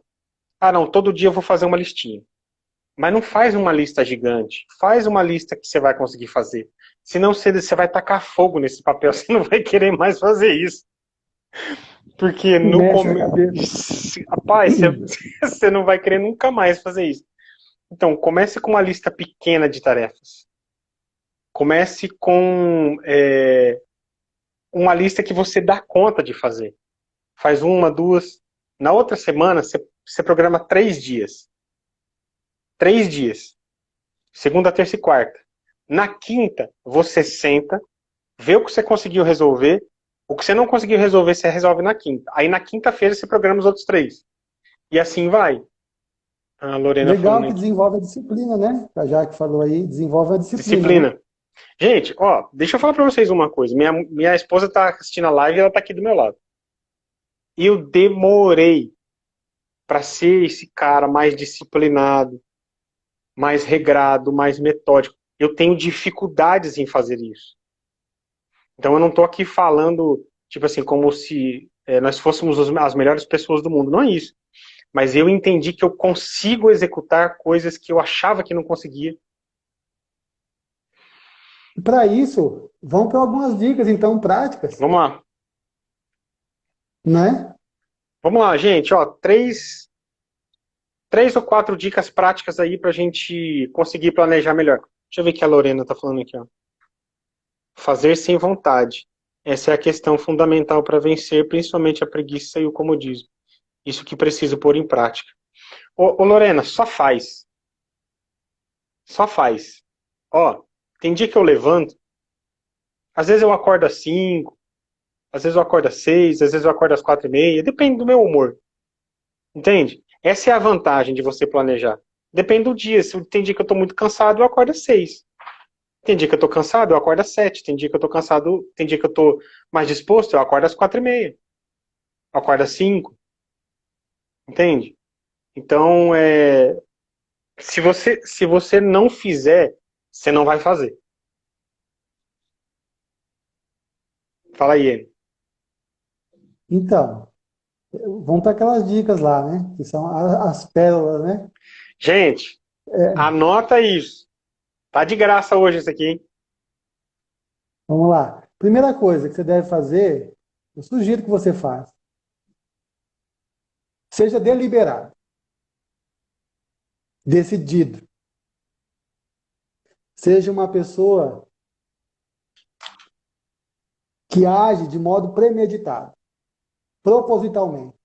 Ah, não, todo dia eu vou fazer uma listinha. Mas não faz uma lista gigante. Faz uma lista que você vai conseguir fazer. Senão você vai tacar fogo nesse papel, você não vai querer mais fazer isso. Porque no Mexe a cabeça. começo. Rapaz, você não vai querer nunca mais fazer isso. Então, comece com uma lista pequena de tarefas. Comece com uma lista que você dá conta de fazer. Faz uma, duas. Na outra semana, você programa 3 dias. 3 dias. Segunda, terça e quarta. Na quinta, você senta, vê o que você conseguiu resolver. O que você não conseguiu resolver, você resolve na quinta. Aí na quinta-feira você programa os outros 3. E assim vai. A Lorena falando Legal que aqui. desenvolve a disciplina, né? A Jaque falou aí, desenvolve a disciplina, né? Disciplina. Gente, ó, deixa eu falar pra vocês uma coisa. Minha esposa tá assistindo a live e ela tá aqui do meu lado. Eu demorei pra ser esse cara mais disciplinado, mais regrado, mais metódico. Eu tenho dificuldades em fazer isso. Então eu não tô aqui falando, tipo assim, como se nós fôssemos as melhores pessoas do mundo. Não é isso. Mas eu entendi que eu consigo executar coisas que eu achava que não conseguia. E para isso, vamos para algumas dicas, então, práticas, Vamos lá. né? Vamos lá, gente. Ó, três ou quatro dicas práticas aí pra gente conseguir planejar melhor. Deixa eu ver o que a Lorena tá falando aqui, ó. Fazer sem vontade. Essa é a questão fundamental para vencer, principalmente a preguiça e o comodismo. Isso que preciso pôr em prática. Ô Lorena, só faz. Só faz. Ó, tem dia que eu levanto, às vezes eu acordo às 5, às vezes eu acordo às 6, às vezes eu acordo às 4:30, depende do meu humor. Entende? Essa é a vantagem de você planejar. Depende do dia. Se tem dia que eu tô muito cansado, eu acordo às 6. Tem dia que eu tô cansado, eu acordo às 7. Tem dia que eu tô cansado, tem dia que eu tô mais disposto, eu acordo às 4:30. Eu acordo às 5. Entende? Então, se você não fizer, você não vai fazer. Fala aí, ele. Então, vamos para aquelas dicas lá, né? Que são as pérolas, né? Gente, anota isso. Tá de graça hoje isso aqui, hein? Vamos lá. Primeira coisa que você deve fazer, eu sugiro que você faça, seja deliberado, decidido. Seja uma pessoa que age de modo premeditado, propositalmente.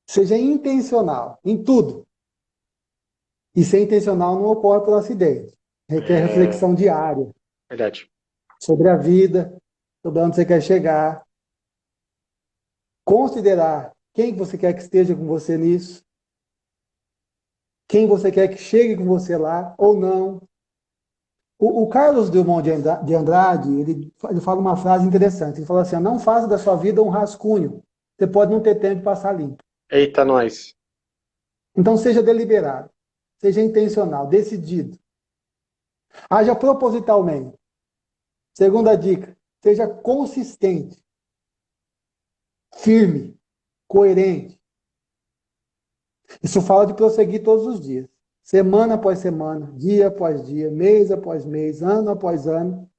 Seja intencional em tudo. E ser intencional não ocorre por acidente. Requer É reflexão diária verdade. sobre a vida, sobre onde você quer chegar, considerar quem você quer que esteja com você nisso, quem você quer que chegue com você lá ou não. O Carlos Drummond de Andrade, ele fala uma frase interessante. Ele fala assim: não faça da sua vida um rascunho. Você pode não ter tempo de passar limpo. Eita, nós. Então, seja deliberado, seja intencional, decidido. Haja propositalmente. Segunda dica, seja consistente, firme, coerente. Isso fala de prosseguir todos os dias, semana após semana, dia após dia, mês após mês, ano após ano.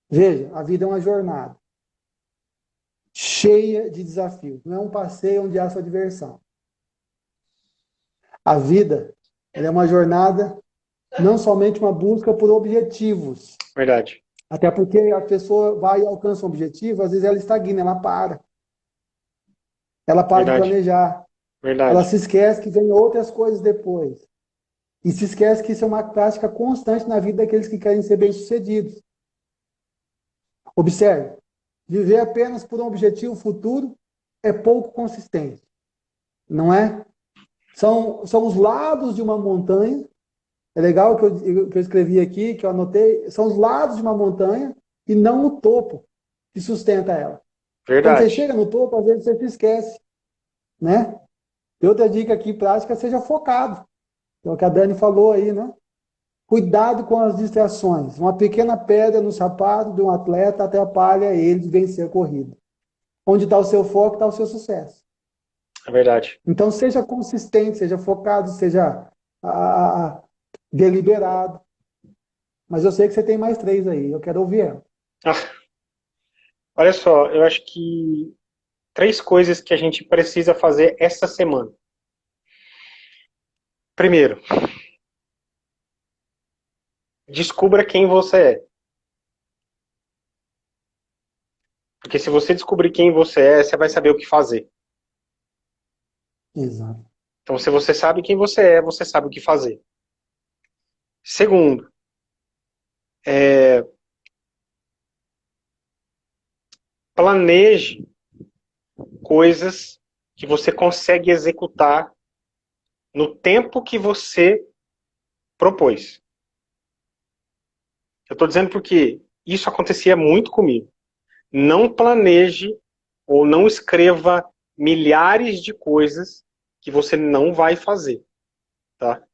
Veja, a vida é uma jornada cheia de desafios. Não é um passeio onde há sua diversão. A vida, ela é uma jornada, não somente uma busca por objetivos. Verdade. Até porque a pessoa vai e alcança um objetivo, às vezes ela estagna, ela para. Ela para de Verdade. planejar. Ela Verdade. se esquece que vem outras coisas depois. E se esquece que isso é uma prática constante na vida daqueles que querem ser bem-sucedidos. Observe, viver apenas por um objetivo futuro é pouco consistente, não é? São os lados de uma montanha. É legal que eu escrevi aqui, que eu anotei, são os lados de uma montanha e não o topo que sustenta ela. Quando você Verdade. chega no topo, às vezes você se esquece, né? E outra dica aqui prática, seja focado. É o que a Dani falou aí, né? Cuidado com as distrações. Uma pequena pedra no sapato de um atleta atrapalha ele de vencer a corrida. Onde está o seu foco, está o seu sucesso. É verdade. Então, seja consistente, seja focado, seja deliberado. Mas eu sei que você tem mais três aí. Eu quero ouvir ela. Ah, Olha só, eu acho que 3 coisas que a gente precisa fazer essa semana. Primeiro, descubra quem você é. Porque se você descobrir quem você é, você vai saber o que fazer. Exato. Então, se você sabe quem você é, você sabe o que fazer. Segundo, planeje coisas que você consegue executar no tempo que você propôs. Eu estou dizendo porque isso acontecia muito comigo. Não planeje ou não escreva milhares de coisas que você não vai fazer, tá?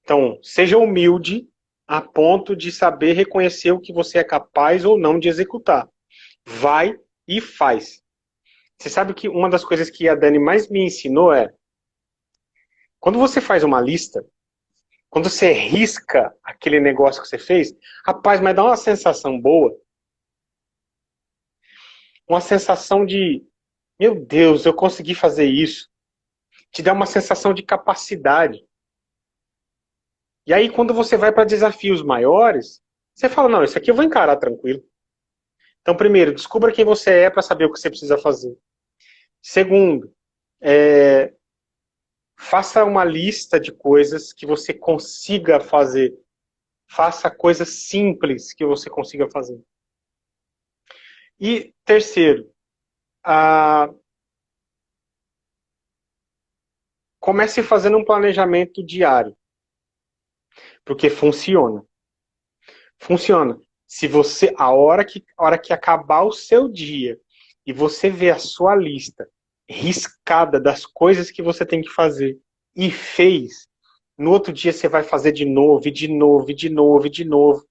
Então, seja humilde a ponto de saber reconhecer o que você é capaz ou não de executar. Vai e faz. Você sabe que uma das coisas que a Dani mais me ensinou é, quando você faz uma lista, quando você risca aquele negócio que você fez, rapaz, mas dá uma sensação boa, uma sensação de, meu Deus, eu consegui fazer isso. Te dá uma sensação de capacidade. E aí, quando você vai para desafios maiores, você fala, não, isso aqui eu vou encarar tranquilo. Então, primeiro, descubra quem você é para saber o que você precisa fazer. Segundo, faça uma lista de coisas que você consiga fazer. Faça coisas simples que você consiga fazer. E terceiro, comece fazendo um planejamento diário, porque funciona. Funciona. Se você, a hora que acabar o seu dia e você vê a sua lista riscada das coisas que você tem que fazer e fez, no outro dia você vai fazer de novo, e de novo, e de novo, e de novo.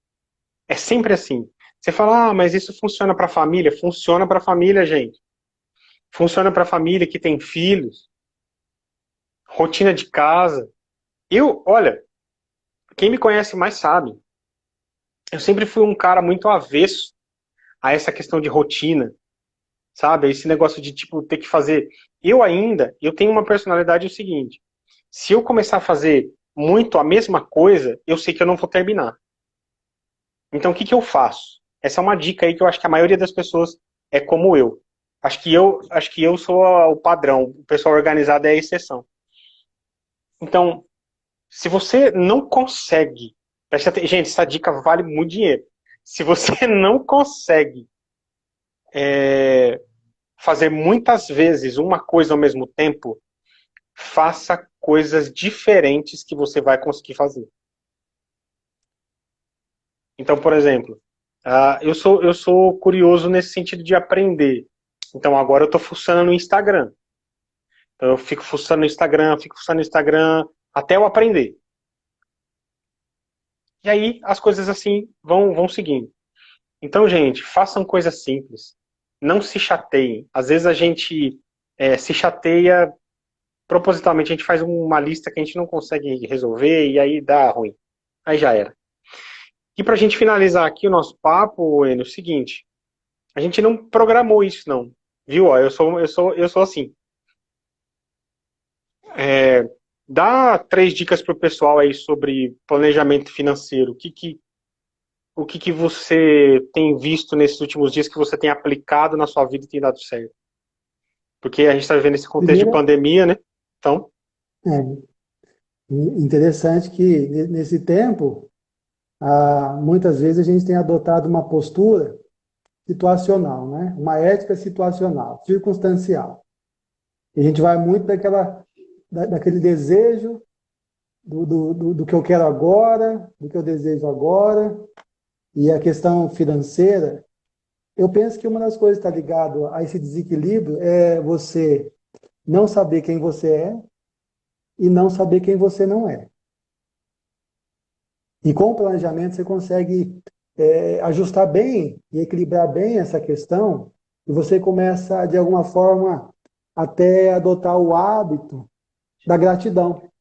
É sempre assim. Você fala, ah, mas isso funciona para a família? Funciona para a família, gente. Funciona para a família que tem filhos, rotina de casa. Olha, quem me conhece mais sabe. Eu sempre fui um cara muito avesso a essa questão de rotina, sabe? Esse negócio de, tipo, ter que fazer. Eu tenho uma personalidade o seguinte: se eu começar a fazer muito a mesma coisa, eu sei que eu não vou terminar. Então, o que que eu faço? Essa é uma dica aí que eu acho que a maioria das pessoas é como eu. Acho que eu sou o padrão, o pessoal organizado é a exceção. Então, se você não consegue, gente, essa dica vale muito dinheiro. Se você não consegue fazer muitas vezes uma coisa ao mesmo tempo, faça coisas diferentes que você vai conseguir fazer. Então, por exemplo, eu sou curioso nesse sentido de aprender. Então, agora eu estou fuçando no Instagram. Então, eu fico fuçando no Instagram, até eu aprender. E aí, as coisas assim vão seguindo. Então, gente, façam coisas simples. Não se chateiem. Às vezes a gente se chateia propositalmente, a gente faz uma lista que a gente não consegue resolver e aí dá ruim. Aí já era. E pra gente finalizar aqui o nosso papo, Enio, é o seguinte, a gente não programou isso não, viu? Ó, eu sou assim. É, dá 3 dicas pro pessoal aí sobre planejamento financeiro. O que que você tem visto nesses últimos dias que você tem aplicado na sua vida e tem dado certo? Porque a gente está vivendo esse contexto de Primeiro, pandemia, né? Então, é interessante que nesse tempo, muitas vezes a gente tem adotado uma postura situacional, né? Uma ética situacional, circunstancial. E a gente vai muito daquele desejo do que eu quero agora, do que eu desejo agora, e a questão financeira. Eu penso que uma das coisas que está ligado a esse desequilíbrio é você não saber quem você é e não saber quem você não é. E com o planejamento você consegue ajustar bem e equilibrar bem essa questão, e você começa, de alguma forma, até adotar o hábito da gratidão.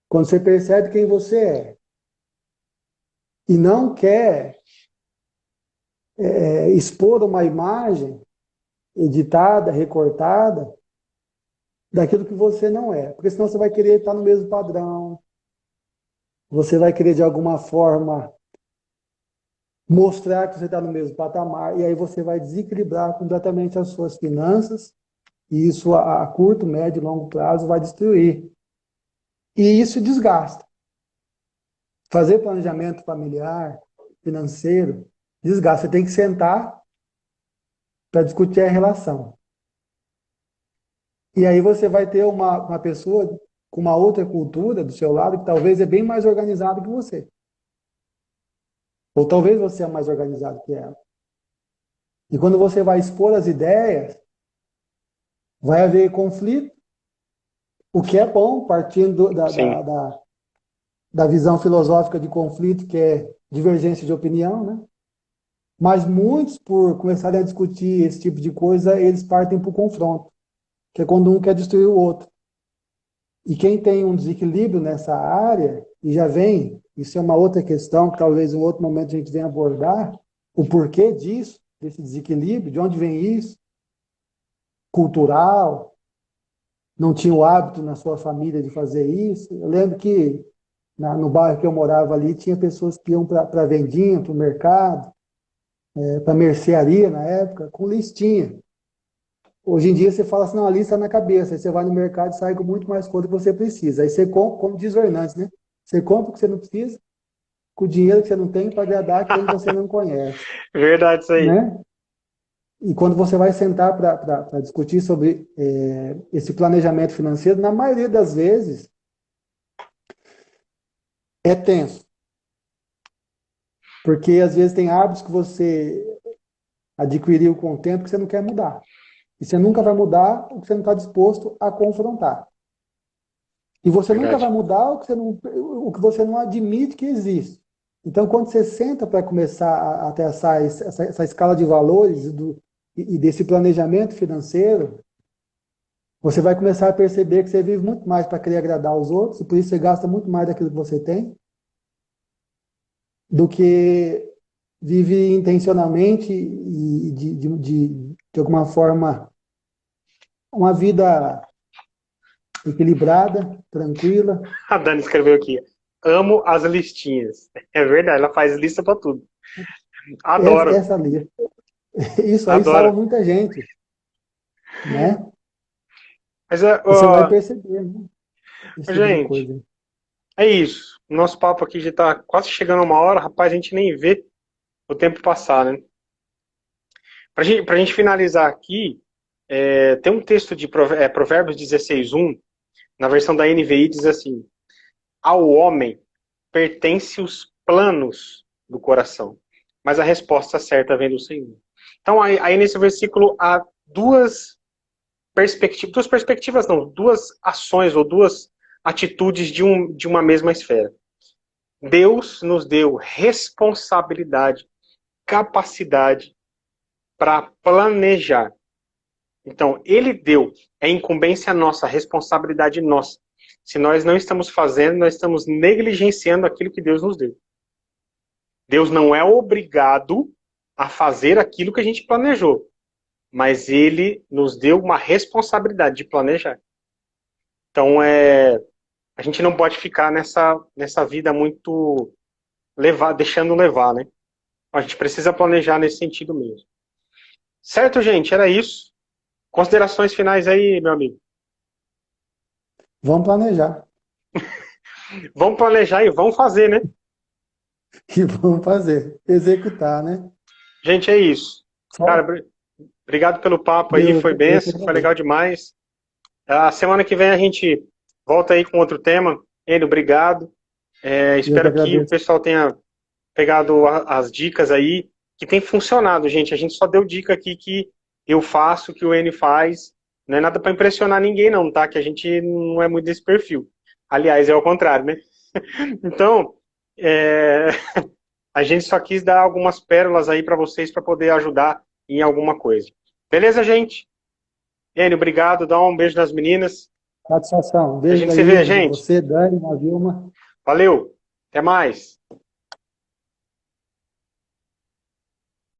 Quando você percebe quem você é e não quer expor uma imagem editada, recortada, daquilo que você não é. Porque senão você vai querer estar no mesmo padrão, você vai querer de alguma forma mostrar que você está no mesmo patamar, e aí você vai desequilibrar completamente as suas finanças, e isso a curto, médio e longo prazo vai destruir. E isso desgasta. Fazer planejamento familiar, financeiro, desgasta. Você tem que sentar para discutir a relação. E aí você vai ter uma pessoa com uma outra cultura do seu lado, que talvez é bem mais organizado que você. Ou talvez você é mais organizado que ela. E quando você vai expor as ideias, vai haver conflito, o que é bom, partindo Sim, da visão filosófica de conflito, que é divergência de opinião, né? Mas muitos, por começarem a discutir esse tipo de coisa, eles partem para o confronto, que é quando um quer destruir o outro. E quem tem um desequilíbrio nessa área, e já vem, isso é uma outra questão, que talvez em outro momento a gente venha abordar, o porquê disso, desse desequilíbrio, de onde vem isso, cultural, não tinha o hábito na sua família de fazer isso. Eu lembro que no bairro que eu morava ali, tinha pessoas que iam para a vendinha, para o mercado, para a mercearia na época, com listinha. Hoje em dia você fala assim, não, a lista está na cabeça, aí você vai no mercado e sai com muito mais coisa que você precisa. Aí você compra, como diz o Hernandes, né? Você compra o que você não precisa, com o dinheiro que você não tem, para agradar quem você não conhece, verdade isso aí. né? E quando você vai sentar para discutir sobre esse planejamento financeiro, na maioria das vezes é tenso, porque às vezes tem hábitos que você adquiriu com o tempo que você não quer mudar. E você nunca vai mudar o que você não está disposto a confrontar. E você nunca vai Verdade. mudar o que você não admite que existe. Então, quando você senta para começar a ter essa escala de valores e desse planejamento financeiro, você vai começar a perceber que você vive muito mais para querer agradar os outros, e por isso você gasta muito mais daquilo que você tem, do que vive intencionalmente e de alguma forma uma vida equilibrada, tranquila. A Dani escreveu aqui. Amo as listinhas. É verdade, ela faz lista pra tudo. Adoro, Essa lista. Isso aí salva adoro. muita gente, né? Mas, Você vai perceber, né? Esse tipo de gente, coisa. é isso. Nosso papo aqui já tá quase chegando a uma hora. Rapaz, a gente nem vê o tempo passar, né? Pra gente finalizar aqui, tem um texto de Provérbios 16:1, na versão da NVI, diz assim: ao homem pertence os planos do coração, mas a resposta certa vem do Senhor. Então, aí nesse versículo há duas perspectivas não, duas ações ou duas atitudes de uma mesma esfera. Deus nos deu responsabilidade, capacidade para planejar. Então, ele deu, é incumbência nossa, responsabilidade nossa. Se nós não estamos fazendo, nós estamos negligenciando aquilo que Deus nos deu. Deus não é obrigado a fazer aquilo que a gente planejou, mas ele nos deu uma responsabilidade de planejar. Então, a gente não pode ficar nessa vida muito deixando levar, né? A gente precisa planejar nesse sentido mesmo. Certo, gente? Era isso. Considerações finais aí, meu amigo. Vamos planejar Vamos planejar e vamos fazer, né? e vamos fazer, executar, né? Gente, é isso. Cara, Só obrigado pelo papo aí, foi eu que benção, foi legal agradeço. demais. A semana que vem a gente volta aí com outro tema. Enio, obrigado. Eu que Espero que o agradeço. pessoal tenha pegado as dicas aí, que tem funcionado, gente. A gente só deu dica aqui que eu faço, que o Enio faz. Não é nada para impressionar ninguém, não, tá? Que a gente não é muito desse perfil. Aliás, é ao contrário, né? Então, é, a gente só quis dar algumas pérolas aí para vocês para poder ajudar em alguma coisa. Beleza, gente? Enio, obrigado. Dá um beijo nas meninas. Satisfação. A Beijo gente da se vê, Isa, gente. você, Dani, a Vilma. Valeu. Até mais.